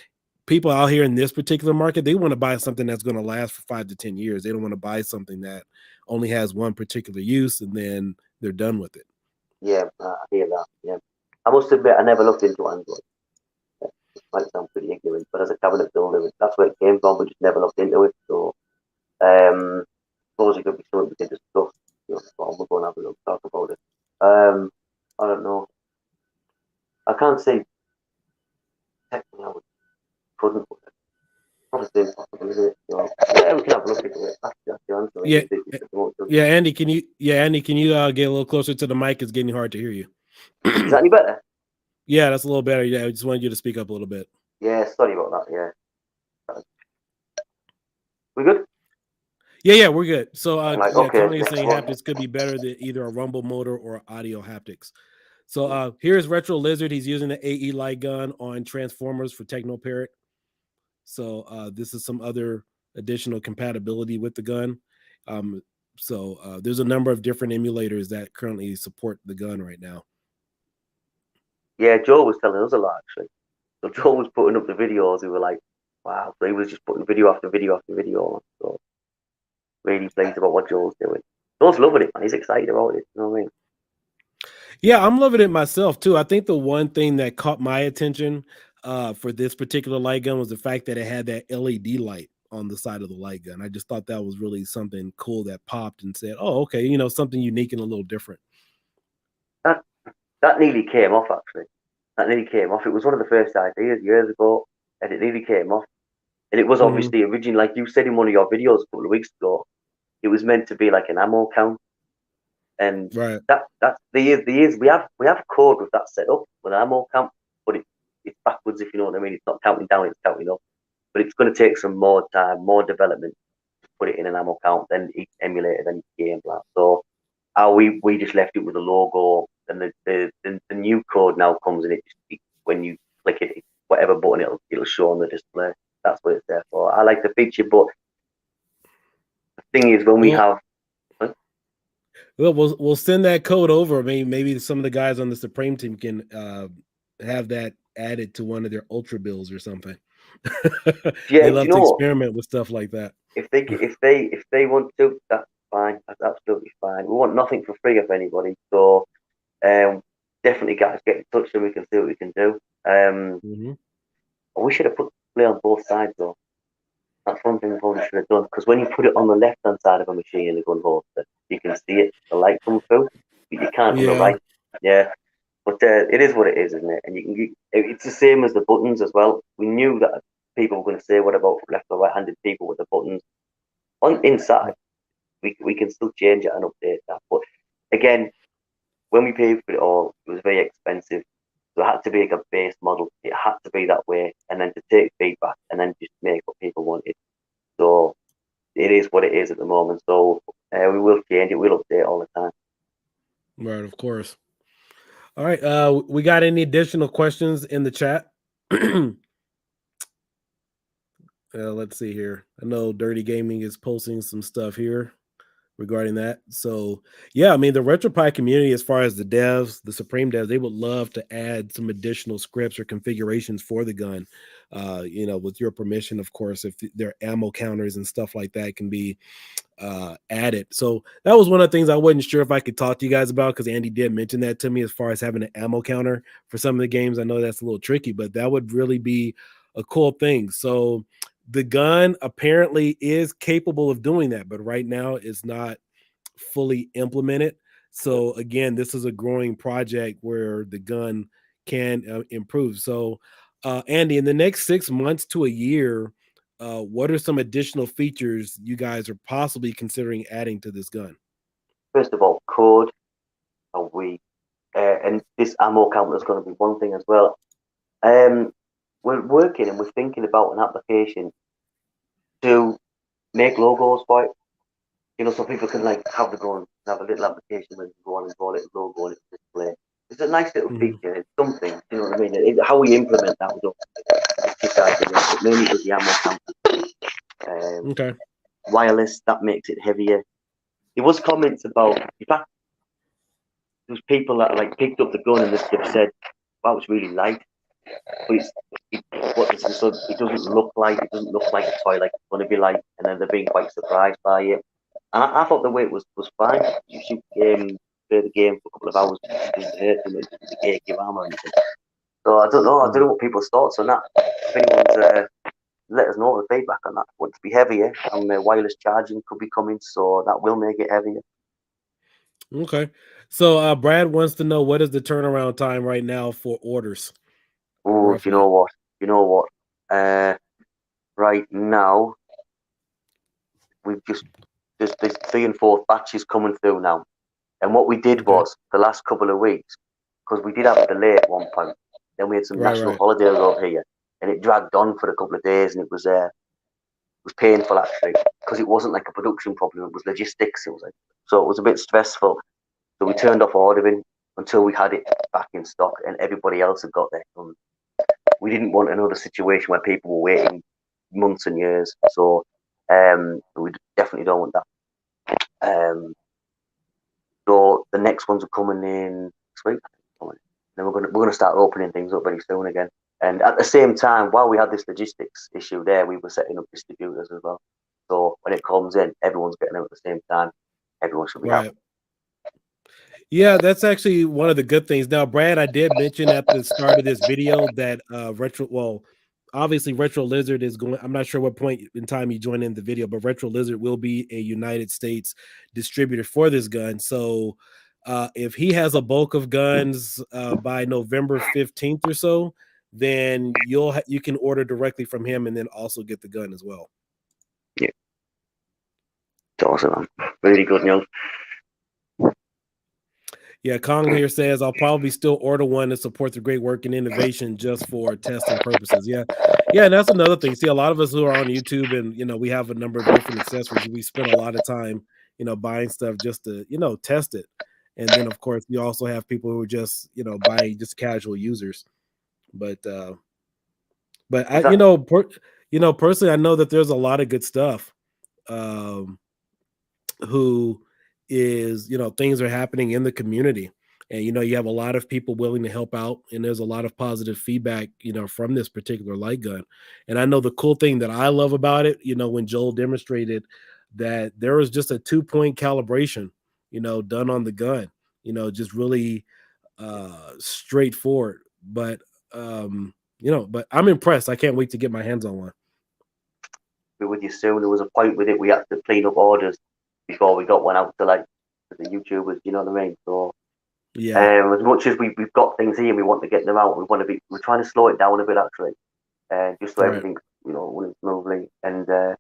people out here in this particular market, they want to buy something that's going to last for 5 to 10 years. They don't want to buy something that only has one particular use and then they're done with it. Yeah, I hear that. Yeah, I must admit, I never looked into Android. It might sound pretty ignorant, but as a cabinet builder, that's where it came from. We just never looked into it. So, suppose it could be something we can discuss. We'll go and have a look, talk about it. I don't know. I can't say technically I couldn't. Obviously impossible, is it? Yeah, we can have a look into it. That's the answer. Yeah, Andy, can you get a little closer to the mic? It's getting hard to hear you. Is that any better? Yeah, that's a little better. Yeah, I just wanted you to speak up a little bit. Yeah, sorry about that. Yeah, we good? Yeah, we're good. So, Like, yeah, okay, Tony is saying haptics could be better than either a rumble motor or audio haptics. So, here's Retro Lizard. He's using the AE light gun on Transformers for Techno Parrot. So, this is some other additional compatibility with the gun. There's a number of different emulators that currently support the gun right now. Yeah, Joe was telling us a lot actually. So Joe was putting up the videos. We were like, wow. So he was just putting video after video after video. So really pleased about what Joe's doing. Joe's loving it, man. He's excited about it. You know what I mean? Yeah, I'm loving it myself too. I think the one thing that caught my attention for this particular light gun was the fact that it had that LED light on the side of the light gun. I just thought that was really something cool that popped and said, "Oh, okay, something unique and a little different." That nearly came off actually. That nearly came off. It was one of the first ideas years ago, and it nearly came off. And it was obviously originally, like you said in one of your videos a couple of weeks ago, it was meant to be like an ammo count. And Right. that's the years we have code with that set up with an ammo count, but it's backwards, if you know what I mean. It's not counting down, it's counting up. But it's going to take some more time, more development to put it in an ammo count, then each emulator, then each game plan. So we just left it with a logo, and the new code now comes in it. When you click it, whatever button it'll show on the display. That's what it's there for. I like the feature, but the thing is, when we have well, we'll send that code over. Maybe some of the guys on the Supreme team can have that added to one of their ultra bills or something. They love to experiment with stuff like that. If they want to, that's fine. That's absolutely fine. We want nothing for free of anybody. So definitely, guys, get in touch so we can see what we can do. We should have put play on both sides though. That's one thing we probably should have done, because when you put it on the left hand side of a machine in the gun holster, you can see it, the light come through, but you can't on the right. Yeah, but it is what it is, isn't it? And it's the same as the buttons as well. We knew that people were going to say, "What about left or right-handed people with the buttons?" On inside, we can still change it and update that. But again, when we paid for it all, it was very expensive. So it had to be like a base model. It had to be that way, and then to take feedback and then just make what people wanted. So it is what it is at the moment. So we will change it. We'll update all the time. Right, of course. All right. We got any additional questions in the chat? Let's see here. I know Dirty Gaming is posting some stuff here regarding that. So yeah, I mean the retropie community, as far as the devs, the Supreme devs, they would love to add some additional scripts or configurations for the gun. With your permission, of course, if their ammo counters and stuff like that can be added. So that was one of the things I wasn't sure if I could talk to you guys about, because Andy did mention that to me as far as having an ammo counter for some of the games. I know that's a little tricky, but that would really be a cool thing. So the gun apparently is capable of doing that, but right now it's not fully implemented. So again, this is a growing project where the gun can improve. So Andy, in the next 6 months to a year, what are some additional features you guys are possibly considering adding to this gun? First of all, code. And this ammo counter is going to be one thing as well. We're working and we're thinking about an application to make logos for it. So people can like have the gun, have a little application where you go on and draw a little logo on it display. It's a nice little feature. It's something, you know what I mean? How we implement that was up. Mainly with the ammo counter. Okay. Wireless, that makes it heavier. There was comments about, in fact, there's people that like picked up the gun and they've said, "Wow, it's really light." But it doesn't look like a toy, like it's going to be light, and then they're being quite surprised by it. And I thought the weight was fine. You should play the game for a couple of hours. It doesn't hurt too much. It doesn't give armor or anything. So I don't know. I don't know what people's thoughts on that. If anyone's let us know the feedback on that. Want to be heavier, and wireless charging could be coming, so that will make it heavier. Okay. So Brad wants to know, what is the turnaround time right now for orders? Oh, you know what? Right now, we've just there's 3 and 4 batches coming through now. And what we did was the last couple of weeks, because we did have a delay at one point, Then we had some national holidays over here, and it dragged on for a couple of days, and it was painful actually, because it wasn't like a production problem; it was logistics. It was like, so it was a bit stressful. So we turned off ordering until we had it back in stock, and everybody else had got their guns. We didn't want another situation where people were waiting months and years. So we definitely don't want that. So the next ones are coming in next week. Then we're gonna start opening things up very soon again. And at the same time, while we had this logistics issue there, we were setting up distributors as well. So when it comes in, everyone's getting out at the same time. Everyone should be happy. Yeah, that's actually one of the good things. Now, Brad, I did mention at the start of this video that obviously Retro Lizard is going, I'm not sure what point in time you joined in the video, but Retro Lizard will be a United States distributor for this gun. So if he has a bulk of guns by November 15th or so, then you can order directly from him and then also get the gun as well. Yeah. It's awesome. Really good news. Yeah, Kong here says, I'll probably still order one to support the great work and innovation just for testing purposes. Yeah, and that's another thing. See, a lot of us who are on YouTube and, we have a number of different accessories. We spend a lot of time, buying stuff just to, test it. And then, of course, you also have people who are just, buying just casual users. But I, personally, I know that there's a lot of good stuff who is, things are happening in the community, and you have a lot of people willing to help out, and there's a lot of positive feedback from this particular light gun. And I know the cool thing that I love about it, when Joel demonstrated that there was just a 2-point calibration done on the gun, just really straightforward, but but I'm impressed. I can't wait to get my hands on one. With you soon. There was a point with it we had to clean up orders before we got one out to the YouTubers, you know what I mean? So yeah, as much as we've got things here and we want to get them out, we're trying to slow it down a bit actually, just so everything's running smoothly. And the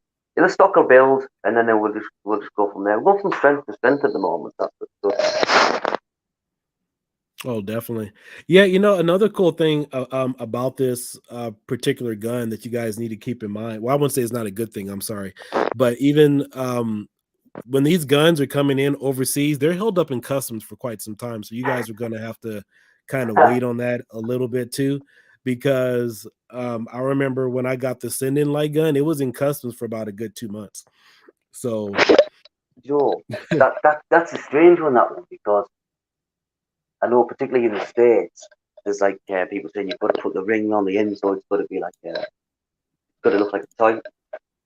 stock will build, and then we'll just go from there. We'll go from strength to strength at the moment. That's good. Oh, definitely. Yeah, another cool thing about this particular gun that you guys need to keep in mind. Well, I wouldn't say it's not a good thing, I'm sorry. But even when these guns are coming in overseas, they're held up in customs for quite some time. So you guys are going to have to kind of wait on that a little bit too, because I remember when I got the send-in light gun, it was in customs for about a good 2 months. So, Joe, that's a strange one, that one, because I know particularly in the States, there's people saying you've got to put the ring on the end, so it's got to be it's got to look like a toy.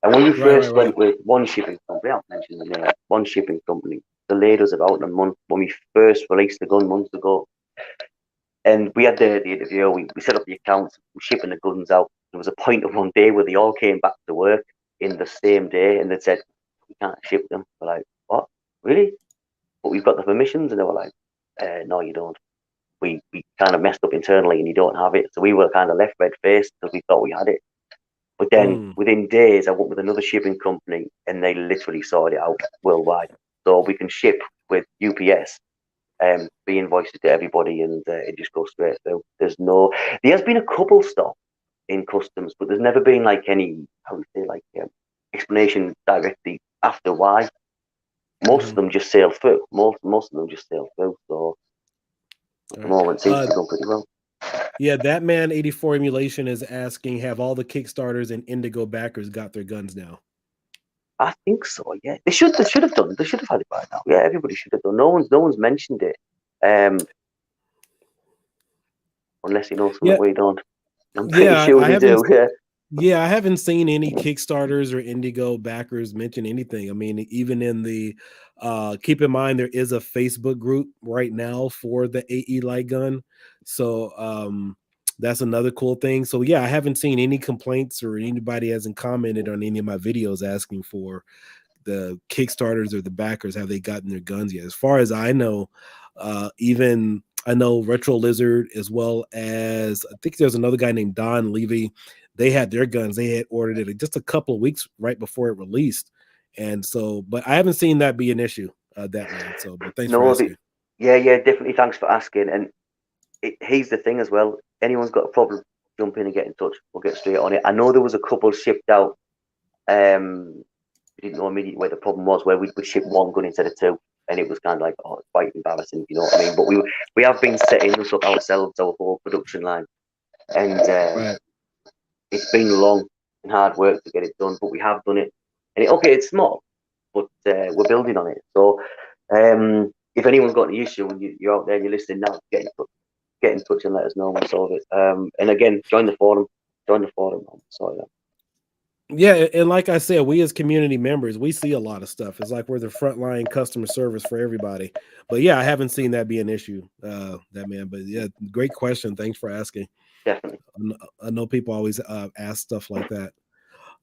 And when we first went with one shipping company, I'll mention the name, one shipping company, delayed us about a month when we first released the gun months ago. And we had the interview, we set up the accounts, we're shipping the guns out. There was a point of one day where they all came back to work in the same day, and they said, we can't ship them. We're like, what? Really? But we've got the permissions. And they were like, no, you don't. We kind of messed up internally and you don't have it. So we were kind of left red-faced because we thought we had it. But then within days, I went with another shipping company and they literally sorted it out worldwide. So we can ship with UPS, be invoiced to everybody, and it just goes straight through. There has been a couple stops in customs, but there's never been any, explanation directly after why. Most of them just sail through. Most of them just sail through. So at the moment, it seems to go pretty well. Yeah, that man 84 emulation is asking, have all the Kickstarters and Indigo backers got their guns now? I think so. Yeah, they should have done. They should have had it by now. Yeah, everybody should have done. No one's mentioned it, unless you know something we don't. I'm pretty sure they do. Yeah, I haven't seen any Kickstarters or Indigo backers mention anything. I mean, even in the keep in mind there is a Facebook group right now for the AE light gun. So that's another cool thing. So yeah, I haven't seen any complaints or anybody hasn't commented on any of my videos asking for the Kickstarters or the backers, have they gotten their guns yet? As far as I know, even I know Retro Lizard, as well as I think there's another guy named Don Levy. They had their guns. They had ordered it just a couple of weeks right before it released. And so, but I haven't seen that be an issue that way. So, but thanks for asking. Yeah, definitely. Thanks for asking. And here's the thing as well. Anyone's got a problem, jump in and get in touch. We'll get straight on it. I know there was a couple shipped out. We didn't know immediately where the problem was, where we shipped one gun instead of two, and it was kind of like, oh, it's quite embarrassing, you know what I mean? But we have been setting this up ourselves, our whole production line, and it's been long and hard work to get it done, but we have done it. And it's small, but we're building on it. So if anyone's got any issue and you're out there and you're listening now, get in touch and let us know and solve it. And again, join the forum. Sorry. Yeah, and like I said, we as community members, we see a lot of stuff. It's like we're the frontline customer service for everybody. But yeah, I haven't seen that be an issue, that man. But yeah, great question. Thanks for asking. Definitely. I know people always ask stuff like that.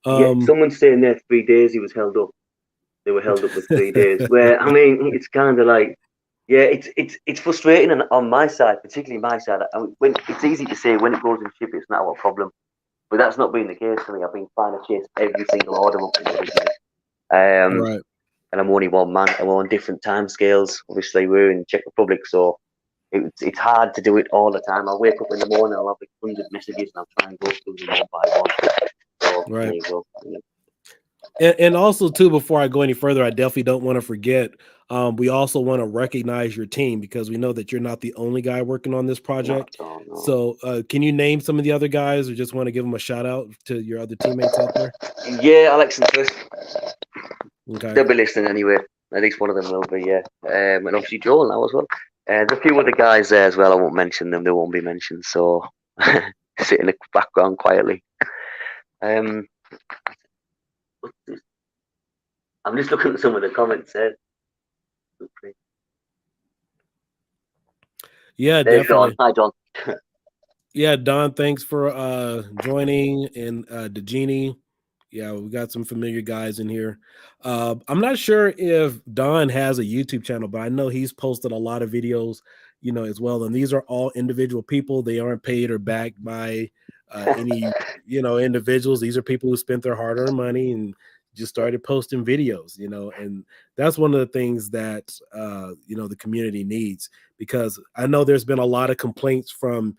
Someone's saying there 3 days he was held up. They were held up for 3 days. Where I mean, it's kind of like, yeah, it's frustrating on my side, particularly my side. I mean, when it's easy to say when it goes in ship, it's not our problem. But that's not been the case for me. I've been trying to chase every single order up right. And I'm only one man. I'm on different time scales. Obviously, we're in Czech Republic, so it's hard to do it all the time. I'll wake up in the morning, I'll have like 100 messages, and I'll try and go through them one by one. So, right. There you go. And also, too, before I go any further, I definitely don't want to forget, we also want to recognize your team, because we know that you're not the only guy working on this project. No. So can you name some of the other guys, or just want to give them a shout out to your other teammates out there? Yeah, Alex and Chris. Okay. They'll be listening anyway. At least one of them will be, yeah. And obviously Joel now as well. There's a few other guys there as well. I won't mention them. They won't be mentioned. So sit in the background quietly. I'm just looking at some of the comments there. Yeah, There's definitely. John. Hi, John. Yeah, Don, thanks for joining, and Dejini. Yeah, we got some familiar guys in here. I'm not sure if Don has a YouTube channel, but I know he's posted a lot of videos, as well. And these are all individual people. They aren't paid or backed by any, individuals. These are people who spent their hard-earned money and just started posting videos, and that's one of the things that, the community needs, because I know there's been a lot of complaints from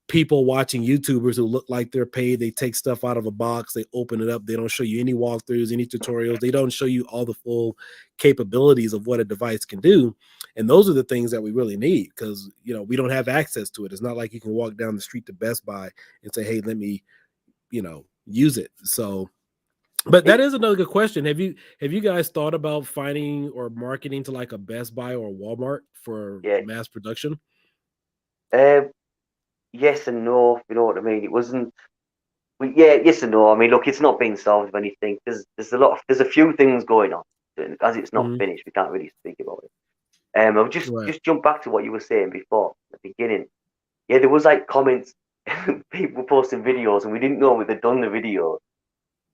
people watching YouTubers who look like they're paid. They take stuff out of a box, they open it up, they don't show you any walkthroughs, any tutorials, they don't show you all the full capabilities of what a device can do. And those are the things that we really need, because we don't have access to it. It's not like you can walk down the street to Best Buy and say, hey, let me use it. So, but that is another good question. Have you guys thought about finding or marketing to like a Best Buy or a Walmart for mass production? Yes and no, you know what I mean. It wasn't. Yes and no. I mean, look, it's not been solved of anything. There's a few things going on. As it's not finished, we can't really speak about it. I'll just jump back to what you were saying before at the beginning. Yeah, there was like comments, people posting videos, and we didn't know they'd done the video,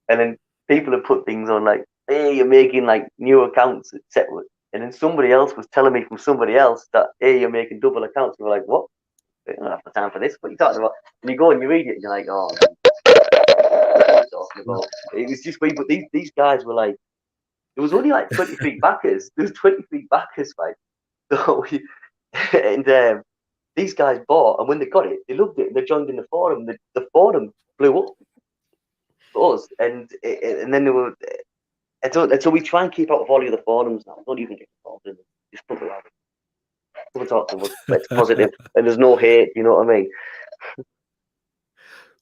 and then people have put things on like, "Hey, you're making like new accounts, etc." And then somebody else was telling me from somebody else that, "Hey, you're making double accounts." And we're like, "What? I don't have the time for this. What are you talking about?" And you go and you read it, and you're like, "Oh, what are you talking about?" It was just weird. But these guys were like, there was only like 23 backers. There was 23 backers, right? So these guys bought, and when they got it, they loved it. And they joined in the forum. The forum blew up for us, and then they were. And so we try and keep out of all the other forums now. Don't even get involved in them. Just put it out. Come and talk to us. It's positive, and there's no hate. You know what I mean?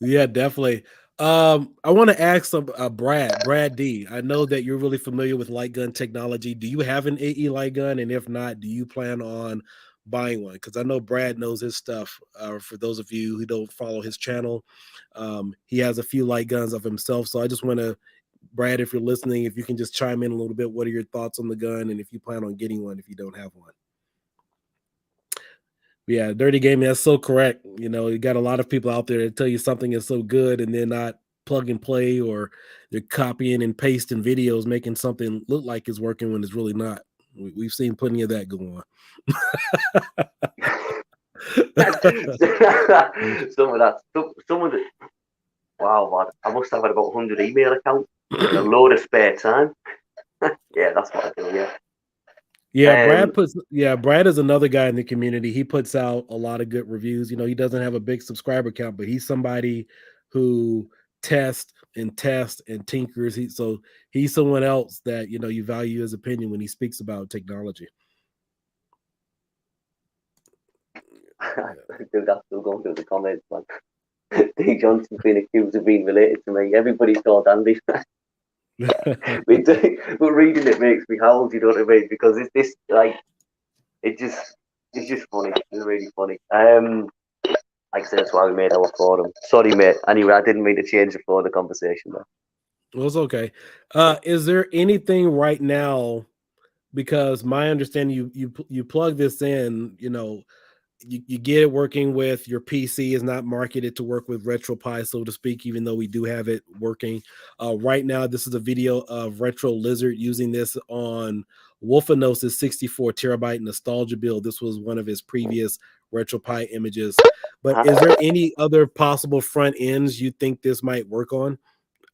Yeah, definitely. I want to ask Brad D. I know that you're really familiar with light gun technology. Do you have an AE light gun? And if not, do you plan on buying one? Because I know Brad knows his stuff. For those of you who don't follow his channel, he has a few light guns of himself. So I just want to, Brad, if you're listening, if you can just chime in a little bit, what are your thoughts on the gun? And if you plan on getting one, if you don't have one. Yeah, dirty gaming. That's so correct. You got a lot of people out there that tell you something is so good and they're not plug and play, or they're copying and pasting videos, making something look like it's working when it's really not. We've seen plenty of that go on. Some of the wow, man, I must have had about 100 email accounts and a load of spare time. Yeah, that's what I do. Yeah. Yeah, Brad is another guy in the community. He puts out a lot of good reviews. He doesn't have a big subscriber count, but he's somebody who tests and tinkers. So he's someone else that you value his opinion when he speaks about technology. Dude, I'm still going through the comments, man. D. Johnson's been accused of being related to me. Everybody's called Andy. But reading it makes me howl, you know what I mean? Because it's this it's just funny. It's really funny. Like I said, that's why we made our forum. Sorry, mate. Anyway, I didn't mean to change the flow of the conversation there. Well, it's okay. Is there anything right now? Because my understanding, you plug this in, you get it working with your PC. Is not marketed to work with RetroPie, so to speak, even though we do have it working. Right now, this is a video of Retro Lizard using this on Wolfenos' 64 terabyte nostalgia build. This was one of his previous RetroPie images. But is there any other possible front ends you think this might work on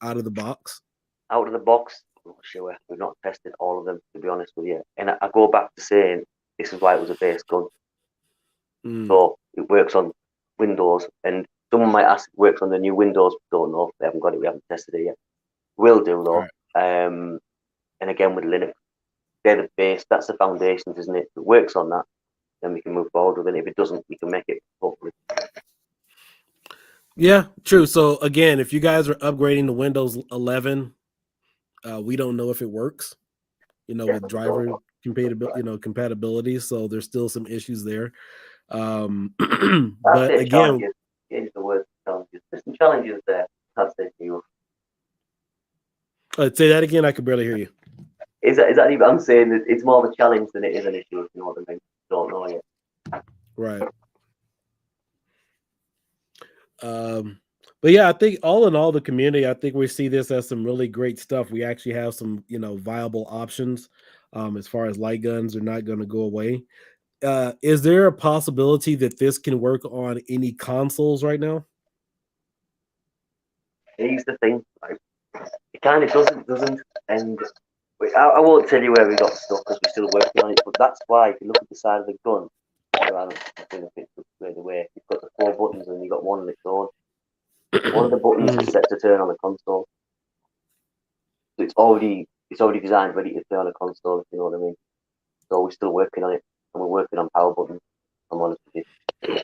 out of the box? Out of the box, I'm not sure. We've not tested all of them, to be honest with you. And I go back to saying this is why it was a base gun. So it works on Windows, and someone might ask if it works on the new Windows. Don't know. They haven't got it. We haven't tested it yet. Will do though. Right. And again with Linux, they're the base. That's the foundations, isn't it? If it works on that, then we can move forward with it. If it doesn't, we can make it hopefully. Yeah, true. So again, if you guys are upgrading to Windows 11, we don't know if it works. With driver compatibility. So there's still some issues there. But again, the word challenges. There's some challenges there. I'd say to you. Say that again. I could barely hear you. Is that even? I'm saying that it's more of a challenge than it is an issue. If you know what I mean? Don't know yet. Right. But yeah, I think all in all, the community, I think we see this as some really great stuff. We actually have some, viable options. As far as light guns are not going to go away. Is there a possibility that this can work on any consoles right now? Here's the thing, it kind of doesn't, and I won't tell you where we got stuck because we're still working on it. But that's why if you look at the side of the gun, I think it's straight away. You've got the 4 buttons and you've got one on its own. One of the buttons is set to turn on the console, so it's already designed ready to turn on a console. If you know what I mean. So we're still working on it, and we're working on power buttons. I'm honest with you.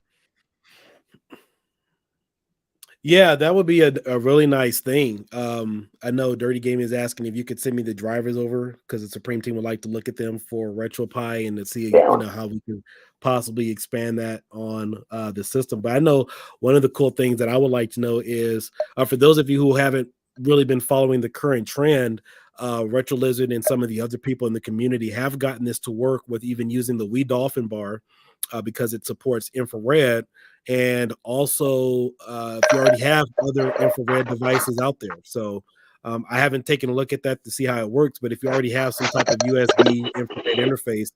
Yeah, that would be a really nice thing. I know Dirty Gaming is asking if you could send me the drivers over because the Supreme Team would like to look at them for RetroPie and to see how we can possibly expand that on the system. But I know one of the cool things that I would like to know is for those of you who haven't really been following the current trend, Retro Lizard and some of the other people in the community have gotten this to work with even using the Wii Dolphin bar because it supports infrared. And also, if you already have other infrared devices out there. So I haven't taken a look at that to see how it works, but if you already have some type of USB infrared interface,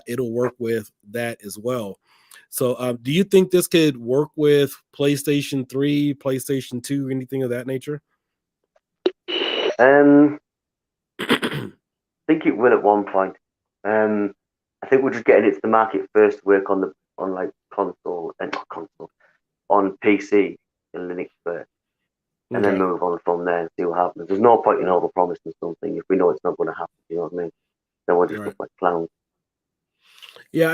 it'll work with that as well. So do you think this could work with PlayStation 3, PlayStation 2, anything of that nature? I think it will at one point. I think we're just getting it to the market first to work on console on PC and Linux first, and then move on from there and see what happens. There's no point in overpromising something if we know it's not going to happen. You know what I mean? Then we'll just look like clowns. Yeah,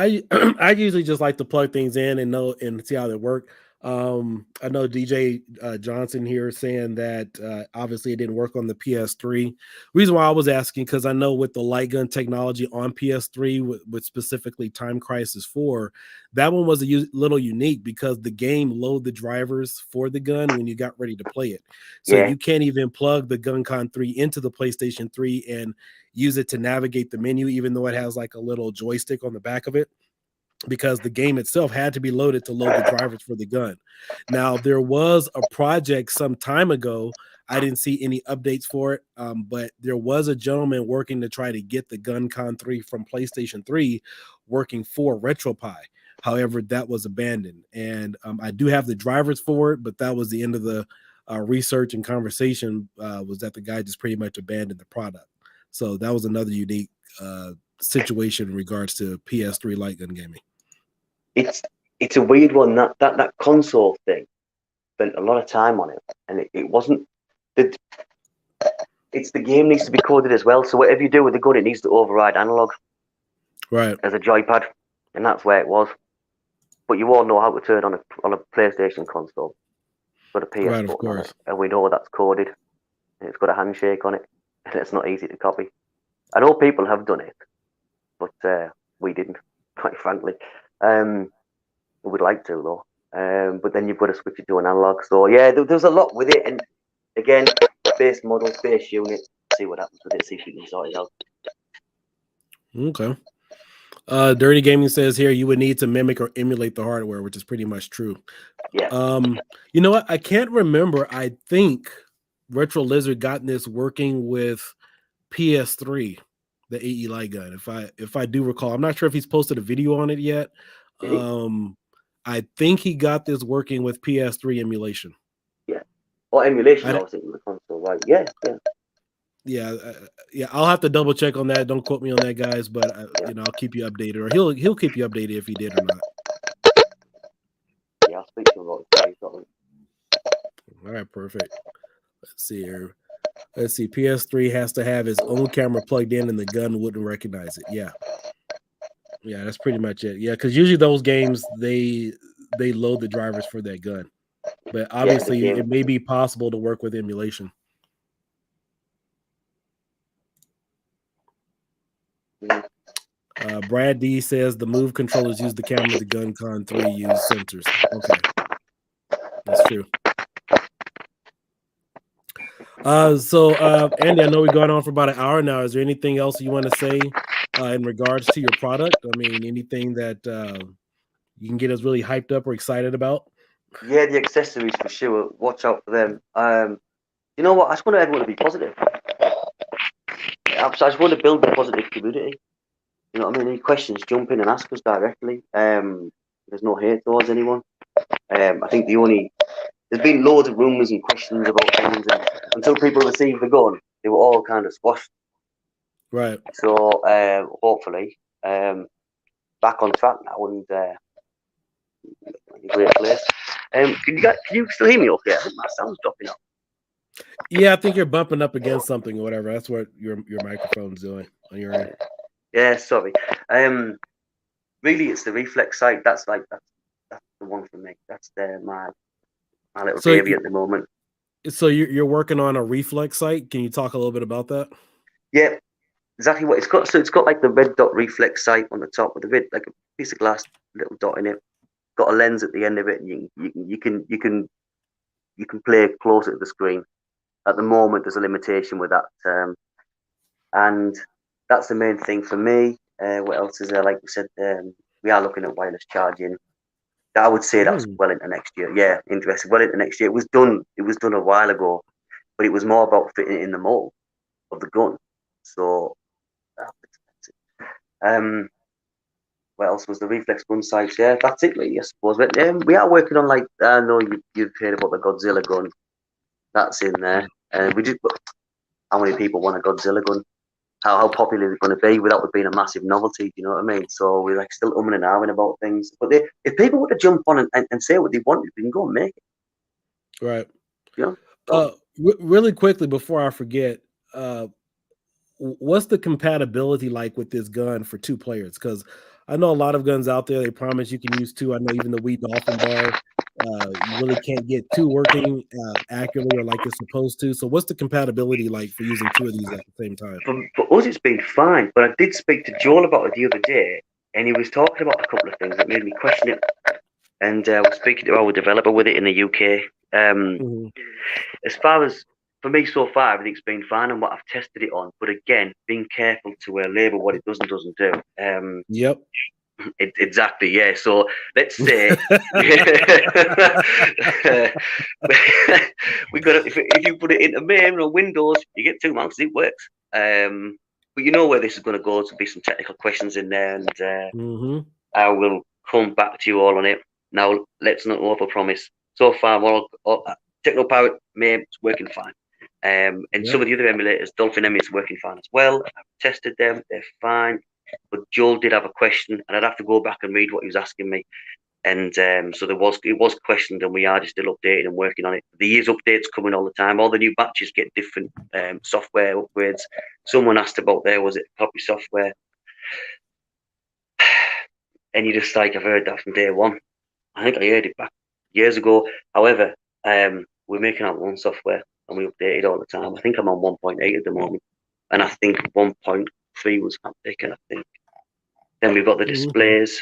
I usually just like to plug things in and see how they work. I know DJ Johnson here saying that obviously it didn't work on the PS3. Reason why I was asking because I know with the light gun technology on PS3 with specifically Time Crisis 4, that one was a little unique because the game loaded the drivers for the gun when you got ready to play it. So you can't even plug the GunCon 3 into the PlayStation 3 and use it to navigate the menu, even though it has like a little joystick on the back of it, because the game itself had to be loaded to load the drivers for the gun. Now, there was a project some time ago. I didn't see any updates for it, but there was a gentleman working to try to get the GunCon 3 from PlayStation 3 working for RetroPie. However, that was abandoned. And I do have the drivers for it, but that was the end of the research and conversation was that the guy just pretty much abandoned the product. So that was another unique situation in regards to PS3 Lightgun gaming? It's a weird one. That console thing, spent a lot of time on it, and it wasn't. It's the game needs to be coded as well. So whatever you do with the gun, it needs to override analog, right, as a joypad, and that's where it was. But you all know how to turn on a PlayStation console, got a PS right, of button on course. it, and we know that's coded, and it's got a handshake on it, and it's not easy to copy. I know people have done it, but we didn't, quite frankly. We would like to though, but then you've got to switch it to an analog. So yeah, there's a lot with it, and again, base model, base unit. See what happens with it. See if we can sort it out. Okay. Dirty Gaming says here you would need to mimic or emulate the hardware, which is pretty much true. Yeah. You know what? I can't remember. I think Retro Lizard got this working with PS3, the aelightgun. If I do recall, I'm not sure if he's posted a video on it yet. I think he got this working with PS3 emulation. Yeah. Or emulation, I was thinking the console, right? Yeah. Yeah. I'll have to double check on that. Don't quote me on that, guys. But you know, I'll keep you updated, or he'll keep you updated if he did or not. Yeah, I'll speak to him about it. All right, perfect. Let's see here. Let's see. PS3 has to have its own camera plugged in, and the gun wouldn't recognize it. Yeah, that's pretty much it. Yeah, because usually those games they load the drivers for that gun, but obviously it may be possible to work with emulation. Brad D says the Move controllers use the camera, the Gun Con 3 use sensors. Okay, that's true. So Andy, I know we're going on for about an hour now. Is there anything else you want to say in regards to your product? I mean, anything that you can get us really hyped up or excited about? Yeah, the accessories for sure. Watch out for them. You know what? I just want everyone to be positive. I just want to build a positive community. You know what I mean? Any questions, jump in and ask us directly. There's no hate towards anyone. I think there's been loads of rumours and questions about things, and until people received the gun, they were all kind of squashed. Right. So hopefully, back on track now, and great place. Can you still hear me okay? I think my sound's dropping off. Yeah, I think you're bumping up against something or whatever. That's what your microphone's doing on your end. Yeah, sorry. Really, it's the Reflex Sight. That's the one for me. That's my little baby at the moment. So you're working on a Reflex Sight. Can you talk a little bit about that? Yeah, exactly what it's got. So it's got like the red dot Reflex Sight on the top with a bit like a piece of glass, little dot in it. Got a lens at the end of it, and you can play closer to the screen. At the moment, there's a limitation with that, and that's the main thing for me. What else is there? Like we said, we are looking at wireless charging. I would say that's well into next year. Yeah, interesting. Well into next year. It was done a while ago, but it was more about fitting it in the mold of the gun. So, what else was the Reflex gun sights? Yeah, that's it, really, I suppose. But we are working on, like, I know you've heard about the Godzilla gun. That's in there. And we just, how many people want a Godzilla gun? How popular is it going to be without it being a massive novelty? Do you know what I mean? So we're like still umming and ahhing about things. But if people were to jump on and say what they wanted, we can go and make it. Right. You know? Really quickly before I forget, what's the compatibility like with this gun for 2 players? Because I know a lot of guns out there, they promise you can use 2. I know even the Wii Dolphin bar, you really can't get 2 working accurately or like it's supposed to. So what's the compatibility like for using 2 of these at the same time? For us, it's been fine. But I did speak to Joel about it the other day, and he was talking about a couple of things that made me question it. And I was speaking to our developer with it in the UK. As far as, for me so far, everything's been fine on what I've tested it on. But again, being careful to label what it does and doesn't do. Yep. Exactly, yeah. So let's say we got if you put it into main or Windows, you get 2 months. It works. But you know where this is going to go. To be some technical questions in there, and I will come back to you all on it. Now, let's not overpromise. So far, TechnoPirate MAME is working fine. And some of the other emulators, Dolphin Emmy is working fine as well. I've tested them; they're fine. but Joel did have a question, and I'd have to go back and read what he was asking me. And so it was questioned, and we are just still updating and working on it. There is updates coming all the time. All the new batches get different software upgrades. Someone asked about was it copy software? And you just like, I've heard that from day one. I think I heard it back years ago. However, we're making our own software and we update it all the time. I think I'm on 1.8 at the moment, and I think 1.3 was taken. I think. Then we've got the displays.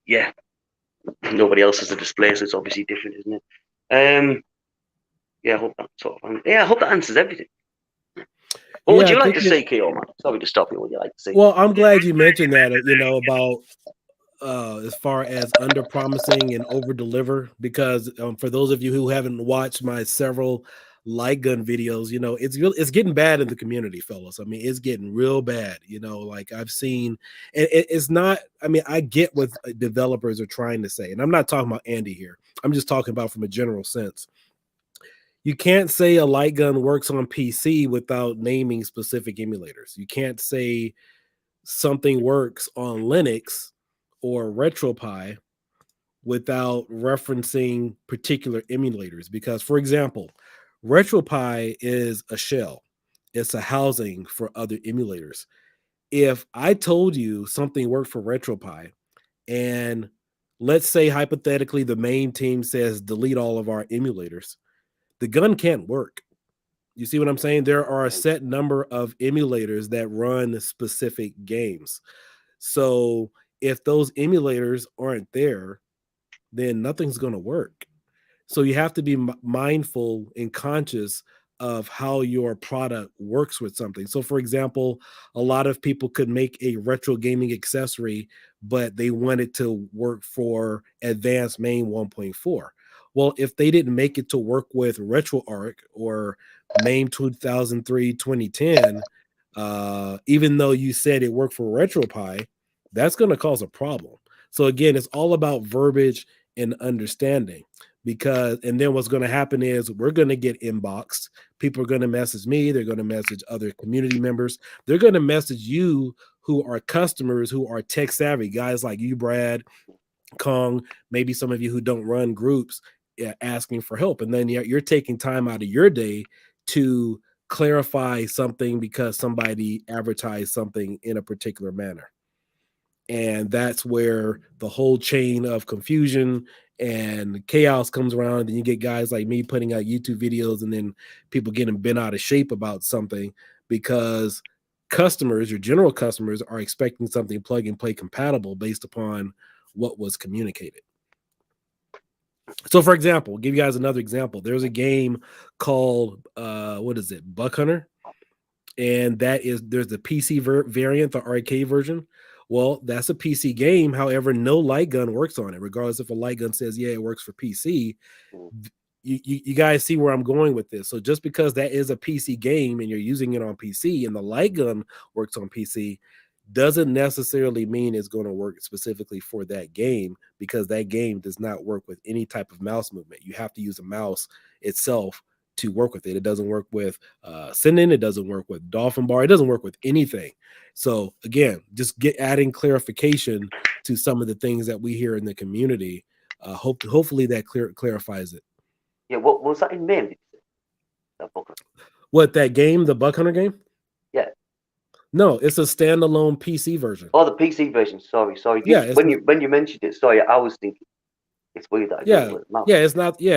Yeah, nobody else has a display, so it's obviously different, isn't it? Yeah, I hope that answers everything. What would you like to say, Keo, man? Sorry to stop you. What would you like to say? Well, I'm glad you mentioned that. About as far as under promising and over deliver, because for those of you who haven't watched my several Lightgun videos, it's getting bad in the community, fellas. I mean, it's getting real bad. Like I've seen, and it's not. I mean, I get what developers are trying to say, and I'm not talking about Andy here. I'm just talking about from a general sense. You can't say a Lightgun works on PC without naming specific emulators. You can't say something works on Linux or retropie without referencing particular emulators. Because, for example, retropie is a shell. It's a housing for other emulators. If I told you something worked for retropie, and let's say hypothetically the main team says delete all of our emulators, the gun can't work. You see what I'm saying? There are a set number of emulators that run specific games. So if those emulators aren't there, then nothing's going to work. So you have to be mindful and conscious of how your product works with something. So for example, a lot of people could make a retro gaming accessory, but they want it to work for advanced main 1.4. Well, if they didn't make it to work with RetroArch or MAME 2003 2010, even though you said it worked for RetroPie, that's going to cause a problem. So again, it's all about verbiage and understanding. And then what's going to happen is we're going to get inboxed. People are going to message me. They're going to message other community members. They're going to message you who are customers, who are tech savvy, guys like you, Brad, Kong, maybe some of you who don't run groups, asking for help. And then you're taking time out of your day to clarify something because somebody advertised something in a particular manner. And that's where the whole chain of confusion and chaos comes around. And then you get guys like me putting out YouTube videos, and then people getting bent out of shape about something because customers, your general customers, are expecting something plug and play compatible based upon what was communicated. So for example, I'll give you guys another example. There's a game called Buck Hunter, and there's the PC variant, the arcade version. Well, that's a PC game. However, no Lightgun works on it, regardless if a Lightgun says, yeah, it works for PC. You guys see where I'm going with this. So just because that is a PC game and you're using it on PC and the Lightgun works on PC, doesn't necessarily mean it's going to work specifically for that game, because that game does not work with any type of mouse movement. You have to use a mouse itself to work with it. It doesn't work with Sending. It doesn't work with Dolphin Bar. It doesn't work with anything. So again, just adding clarification to some of the things that we hear in the community. Hopefully that clarifies it. Yeah, what was that in MAME? What, that game, the Buck Hunter game? Yeah. No, it's a standalone PC version. Oh, the PC version. Sorry. Yeah. When you mentioned it, sorry, I was thinking it's weird that I yeah,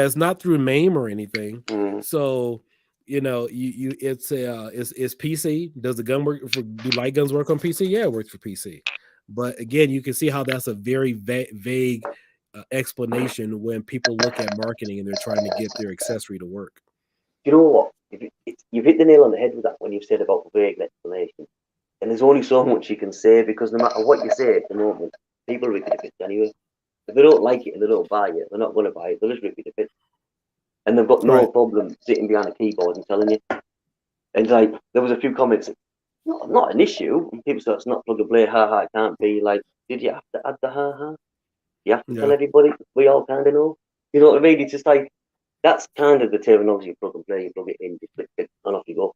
it's not through MAME or anything. So it's PC. Does the gun work do light guns work on PC? Yeah, it works for PC. But again, you can see how that's a very vague explanation when people look at marketing and they're trying to get their accessory to work. You know what? You've hit the nail on the head with that when you've said about the vague explanation. And there's only so much you can say, because no matter what you say at the moment, people rip it to bits anyway. If they don't like it and they don't buy it, they're not going to buy it. They'll just rip it to bits. And they've got no problem sitting behind a keyboard and telling you. And like, there was a few comments, not an issue. And people say it's not plug and play, haha, it can't be. Like, did you have to add the haha? You have to tell everybody. We all kind of know. You know what I mean? It's just like, that's kind of the terminology of plug and play. You plug it in, you click it, and off you go.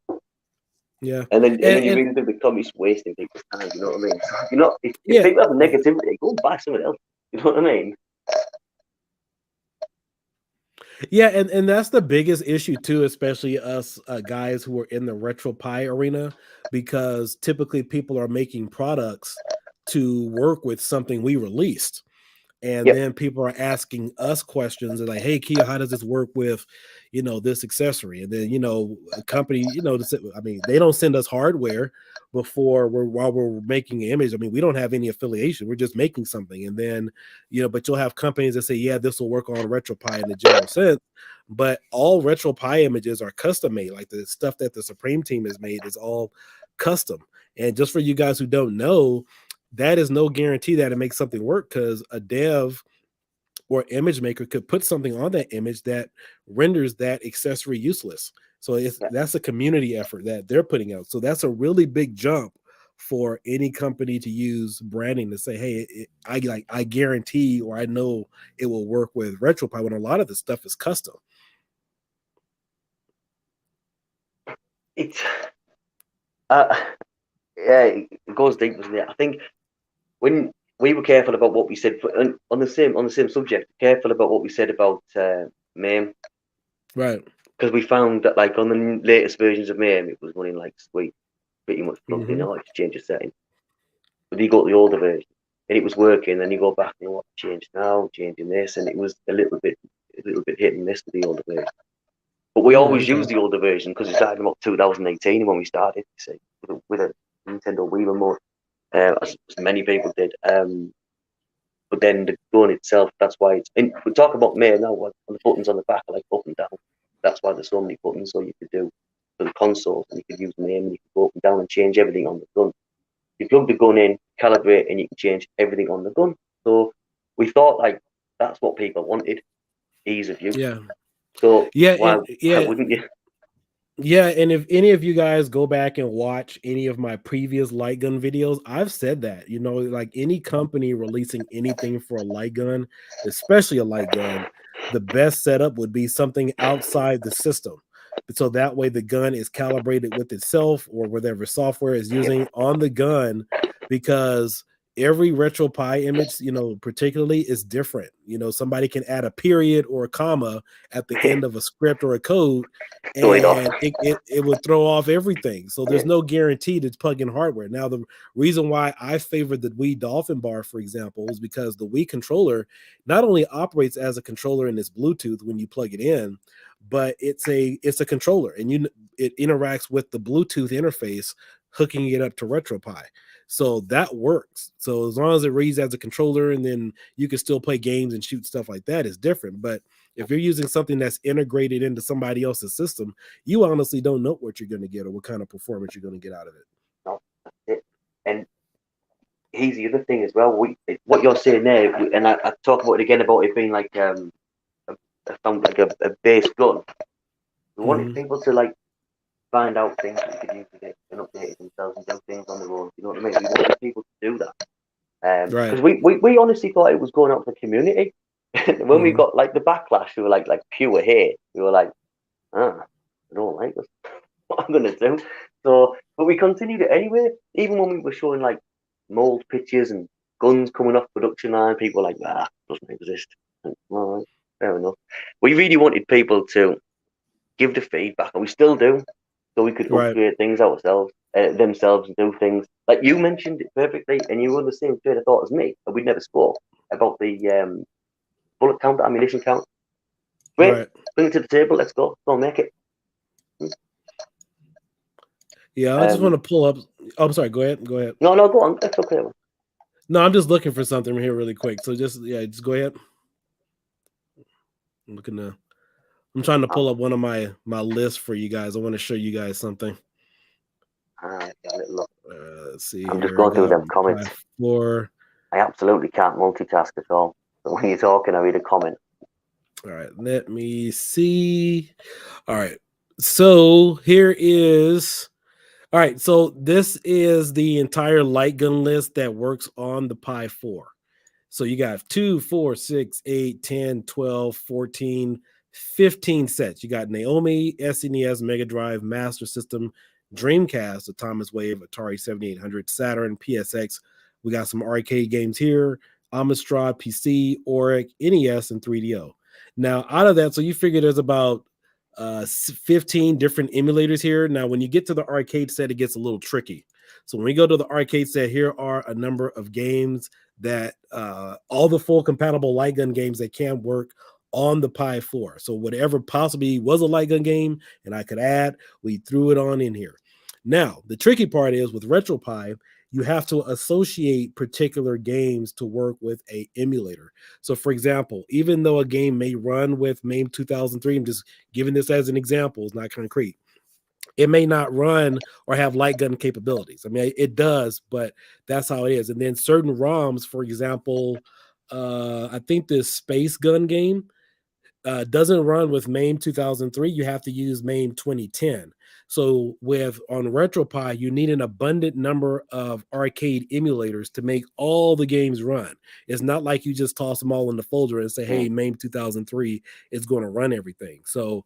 Yeah. And then you And really do become it's wasting people's time. You know what I mean? So you're not if yeah. people have negativity, go and buy something else. You know what I mean? Yeah, and that's the biggest issue too, especially us guys who are in the retropie arena, because typically people are making products to work with something we released. And Yep. then people are asking us questions and like, hey Kia, how does this work with this accessory? And then a company, I mean, they don't send us hardware while we're making an image. I mean, we don't have any affiliation, we're just making something. And then but you'll have companies that say, yeah, this will work on retropie in the general sense, but all retropie images are custom made. Like the stuff that the Supreme team has made is all custom. And just for you guys who don't know, that is no guarantee that it makes something work, because a dev or image maker could put something on that image that renders that accessory useless. So Yeah. that's a community effort that they're putting out. So that's a really big jump for any company to use branding to say, hey, I guarantee, or I know it will work with retropie, when a lot of the stuff is custom. It's yeah, it goes deep, doesn't it? I think when we were careful about what we said on the same subject, careful about what we said about MAME, Right. because we found that like on the latest versions of MAME, it was running like sweet, pretty much plugged in. I like to change the setting, but you got the older version and it was working. Then you go back and what change now, changing this, and it was a little bit hit and miss with the older version. But we always Okay. used the older version because it started about 2018 when we started. You see, with a Nintendo Wii remote, as many people did. But then the gun itself, that's why we talk about May now, on the buttons on the back are like up and down. That's why there's so many buttons, so you could do for the consoles, and you could use MAME, and you could go up and down and change everything on the gun. You plug the gun in, calibrate, and you can change everything on the gun. So we thought like that's what people wanted, ease of use. Yeah. So Yeah. why Yeah. wouldn't you? Yeah, and if any of you guys go back and watch any of my previous light gun videos, I've said that, like any company releasing anything for a light gun, especially a light gun, the best setup would be something outside the system. So that way the gun is calibrated with itself or whatever software is using on the gun, because every retropie image, particularly is different. Somebody can add a period or a comma at the end of a script or a code, Throw it off. and it would throw off everything. So there's no guarantee to plug in hardware. Now, the reason why I favor the Wii Dolphin bar, for example, is because the Wii controller not only operates as a controller in its Bluetooth when you plug it in, but it's a controller, and it interacts with the Bluetooth interface, hooking it up to RetroPie. So that works. So as long as it reads as a controller, and then you can still play games and shoot stuff like that, is different. But if you're using something that's integrated into somebody else's system, you honestly don't know what you're going to get or what kind of performance you're going to get out of it. No, that's it. And here's the other thing as well. What you're saying there, and I talk about it again about it being like a base gun. We wanted people to like find out things that they could use to get and update themselves and do things on their own. You know what I mean? We wanted people to do that. Because we honestly thought it was going out to the community. When we got like the backlash, we were like pure hate. We were like, I don't like this. What I'm gonna do. So, but we continued it anyway. Even when we were showing like mold pictures and guns coming off production line, people were like, doesn't exist. Like, all right, fair enough. We really wanted people to give the feedback, and we still do, so we could upgrade things ourselves, themselves, and do things. Like you mentioned it perfectly, and you were the same train of thought as me, and we never spoke about the bullet count, ammunition count. Great, bring it to the table. Let's go. Go and make it. Yeah, I just want to pull up. Oh, I'm sorry. Go ahead. No, go on. That's okay. No, I'm just looking for something here really quick. So just go ahead. I'm trying to pull up one of my lists for you guys. I want to show you guys something. Let's see. I'm just going through them comments. I absolutely can't multitask at all. So when you're talking, I read a comment. All right, let me see. All right, so here is. All right, so this is the entire light gun list that works on the Pi 4. So you got 2, 4, 6, 8, 10, 12, 14, 15 sets. You got Naomi, SNES, Mega Drive, Master System, Dreamcast, the Thomas Wave, Atari 7800, Saturn, PSX. We got some arcade games here, Amstrad, PC, Auric, NES, and 3DO. Now, out of that, so you figure there's about 15 different emulators here. Now, when you get to the arcade set, it gets a little tricky. So when we go to the arcade set, here are a number of games that all the full compatible Lightgun games that can work on the Pi 4. So whatever possibly was a Lightgun game and I could add, we threw it on in here. Now, the tricky part is with RetroPie, you have to associate particular games to work with a emulator. So for example, even though a game may run with MAME 2003, I'm just giving this as an example, it's not concrete. It may not run or have light gun capabilities. I mean, it does, but that's how it is. And then certain ROMs, for example, I think this Space Gun game doesn't run with MAME 2003. You have to use MAME 2010. So on RetroPie, you need an abundant number of arcade emulators to make all the games run. It's not like you just toss them all in the folder and say, hey, MAME 2003 is going to run everything. So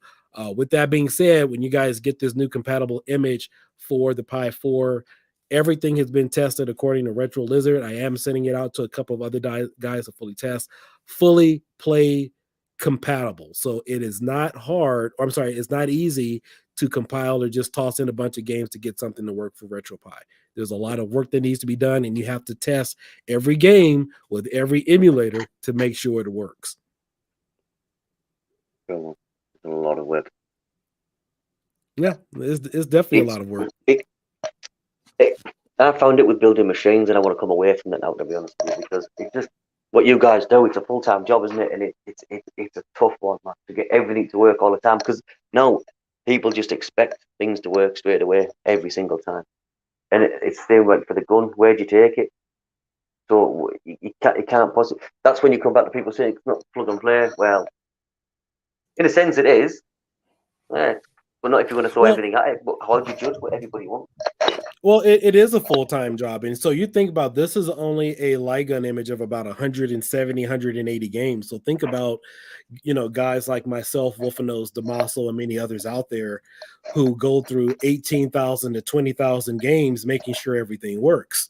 with that being said, when you guys get this new compatible image for the Pi 4, everything has been tested according to Retro Lizard. I am sending it out to a couple of other guys to fully test, fully play compatible. So it is not hard, or I'm sorry, it's not easy to compile or just toss in a bunch of games to get something to work for RetroPie. There's a lot of work that needs to be done, and you have to test every game with every emulator to make sure it works. A lot of work. Yeah, it's definitely a lot of work. I found it with building machines, and I want to come away from that now, to be honest with you, because it's just what you guys do. It's a full-time job, isn't it? And it's a tough one, man, to get everything to work all the time, because now people just expect things to work straight away every single time. And it's still went for the gun. Where'd you take it? So you can't possibly. That's when you come back to people saying it's not plug and play. Well, in a sense, it is. Yeah, but not if you're going to throw everything at it. But how do you judge what everybody wants? Well, it is a full-time job. And so you think about this is only a Lightgun image of about 170, 180 games. So think about, guys like myself, Wolfenose, Damaso, and many others out there who go through 18,000 to 20,000 games, making sure everything works.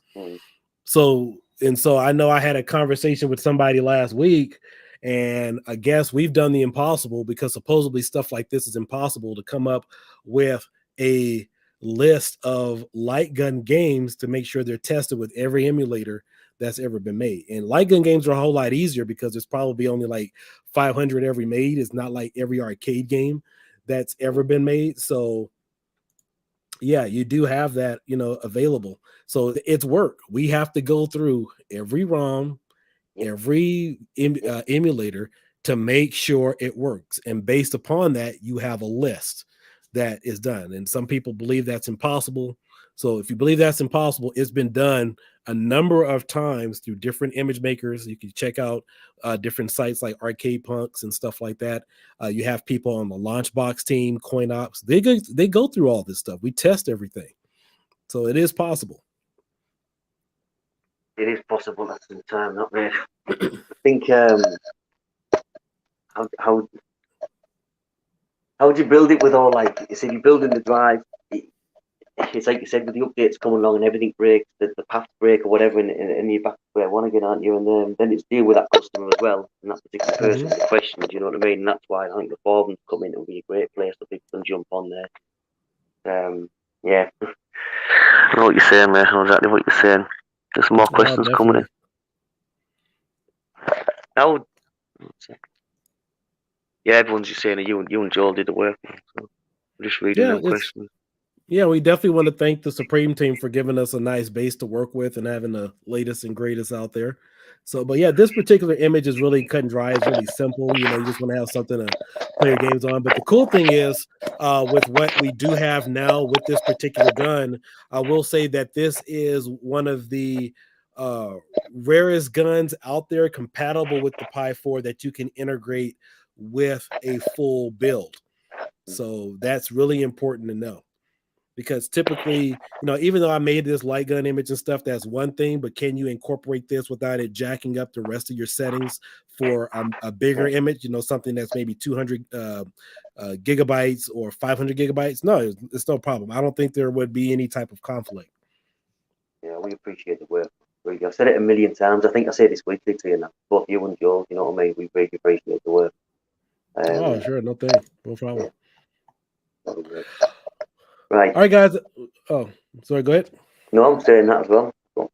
So I know I had a conversation with somebody last week, and I guess we've done the impossible, because supposedly stuff like this is impossible, to come up with a list of light gun games to make sure they're tested with every emulator that's ever been made. And light gun games are a whole lot easier because there's probably only like 500 ever made. It's not like every arcade game that's ever been made. So yeah, you do have that, available. So it's work. We have to go through every ROM, every emulator to make sure it works. And based upon that, you have a list that is done. And some people believe that's impossible. So if you believe that's impossible, it's been done a number of times through different image makers. You can check out different sites like Arcade Punks and stuff like that. You have people on the Launchbox team, CoinOps. They go through all this stuff. We test everything. So it is possible. It is possible at the time, not really. I think how would you build it with all, like you said, you're building the drive. It's like you said, with the updates coming along and everything breaks, the paths break or whatever, and you're back where I want to get, aren't you? And then it's deal with that customer as well, and that particular person with the question. Do you know what I mean? And that's why I think the forums come in. It would be a great place so people can jump on there. Yeah, I know what you're saying, mate. I know exactly what you're saying. There's more questions coming in. Now, yeah, everyone's just saying that you and Joel did the work. So I'm just reading them questions. Yeah, we definitely want to thank the Supreme team for giving us a nice base to work with and having the latest and greatest out there. So, but yeah, this particular image is really cut and dry. It's really simple. You just want to have something to play your games on. But the cool thing is, with what we do have now with this particular gun, I will say that this is one of the rarest guns out there compatible with the Pi 4 that you can integrate with a full build. So that's really important to know. because typically, even though I made this light gun image and stuff, that's one thing, but can you incorporate this without it jacking up the rest of your settings for a bigger image, something that's maybe 200 gigabytes or 500 gigabytes? No, it's no problem. I don't think there would be any type of conflict. Yeah, we appreciate the work. I've said it a million times. I think I say this weekly to you now, both you and Joe. You know what I mean? We really appreciate the work. Oh, sure, no thing, no problem. Yeah. Right. All right, guys. Oh, sorry. Go ahead. No, I'm saying that as well. All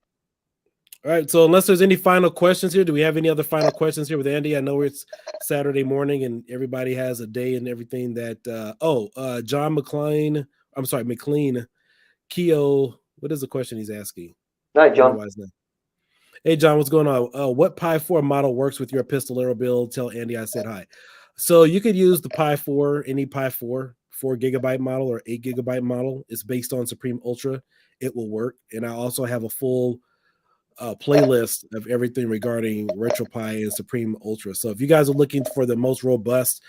right. So unless there's any final questions here, do we have any other final questions here with Andy? I know it's Saturday morning and everybody has a day and everything that. John McLean. I'm sorry, McLean. Keo. What is the question he's asking? All right, John. Hey, John, what's going on? What Pi 4 model works with your pistolero build? Tell Andy I said hi. So you could use the Pi 4, any Pi 4 gigabyte model or 8 gigabyte model. It's based on Supreme Ultra. It will work. And I also have a full playlist of everything regarding RetroPie and Supreme Ultra. So if you guys are looking for the most robust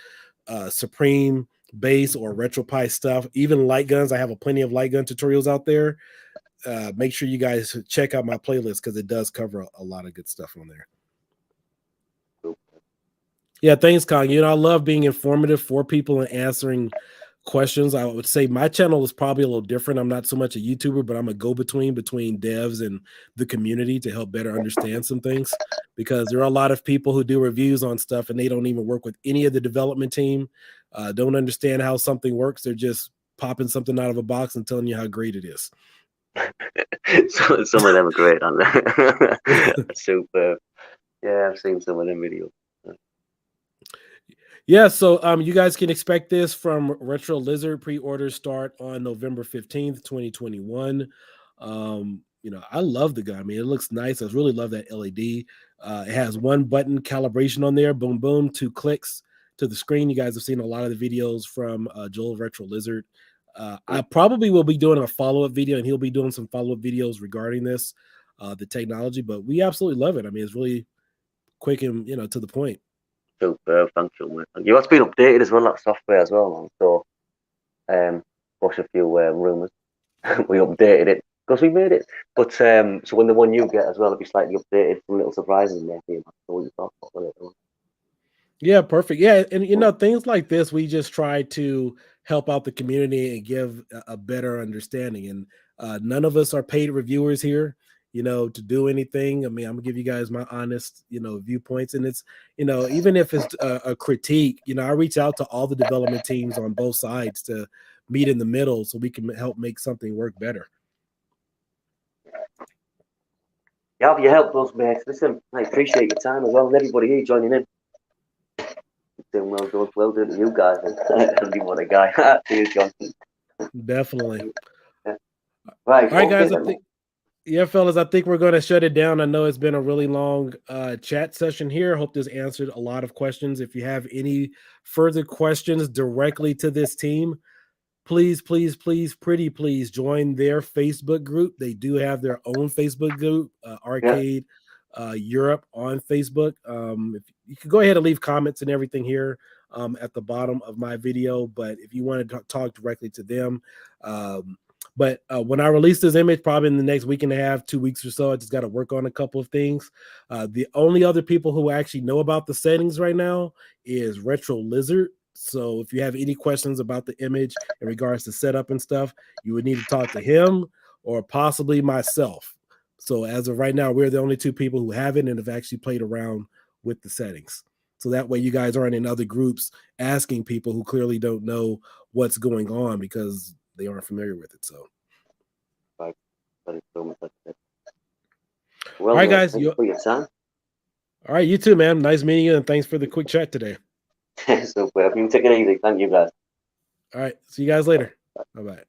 Supreme base or RetroPie stuff, even light guns, I have plenty of light gun tutorials out there. Make sure you guys check out my playlist because it does cover a lot of good stuff on there. Yeah, thanks, Kong. I love being informative for people and answering questions. I would say my channel is probably a little different. I'm not so much a YouTuber, but I'm a go-between between devs and the community to help better understand some things, because there are a lot of people who do reviews on stuff and they don't even work with any of the development team, don't understand how something works. They're just popping something out of a box and telling you how great it is. So, some of them are great, aren't they? Super. Yeah, I've seen some of them videos. Yeah, so you guys can expect this from Retro Lizard. Pre-orders start on November 15th, 2021. I love the gun. I mean, it looks nice. I really love that LED. It has one button calibration on there. Boom, boom, 2 clicks to the screen. You guys have seen a lot of the videos from Joel Retro Lizard. I probably will be doing a follow-up video, and he'll be doing some follow-up videos regarding this, the technology. But we absolutely love it. I mean, it's really quick and to the point. Super, thank you. It's been updated as well, that software as well, man. So, push a few rumors. We updated it because we made it. But so when the one you get as well, it'll be slightly updated, some little surprises in there for you. So what you thought about it? Yeah, perfect. Yeah, and things like this, we just try to help out the community and give a better understanding. And none of us are paid reviewers here, to do anything. I mean, I'm gonna give you guys my honest, viewpoints. And it's, even if it's a critique, I reach out to all the development teams on both sides to meet in the middle so we can help make something work better. Yeah, you helped us, mate. Listen, I appreciate your time as well, and everybody here joining in. Doing well done to you guys. And what a guy. Cheers, Johnson. Definitely. Yeah. Right. All right, guys. Fellas, I think we're going to shut it down. I know it's been a really long chat session here. I hope this answered a lot of questions. If you have any further questions directly to this team, please join their Facebook group. They do have their own Facebook group, Arcade Europe on Facebook. If you can go ahead and leave comments and everything here at the bottom of my video, but if you want to talk directly to them, but when I release this image, probably in the next week and a half, 2 weeks or so, I just got to work on a couple of things. The only other people who actually know about the settings right now is Retro Lizard. So if you have any questions about the image in regards to setup and stuff, you would need to talk to him or possibly myself. So as of right now, we're the only 2 people who have it and have actually played around with the settings. So that way you guys aren't in other groups asking people who clearly don't know what's going on because they aren't familiar with it. So, right. Well, all right, guys. Thank you for your time. All right, you too, man. Nice meeting you, and thanks for the quick chat today. So, you take it easy. Thank you, guys. All right, see you guys later. Bye-bye.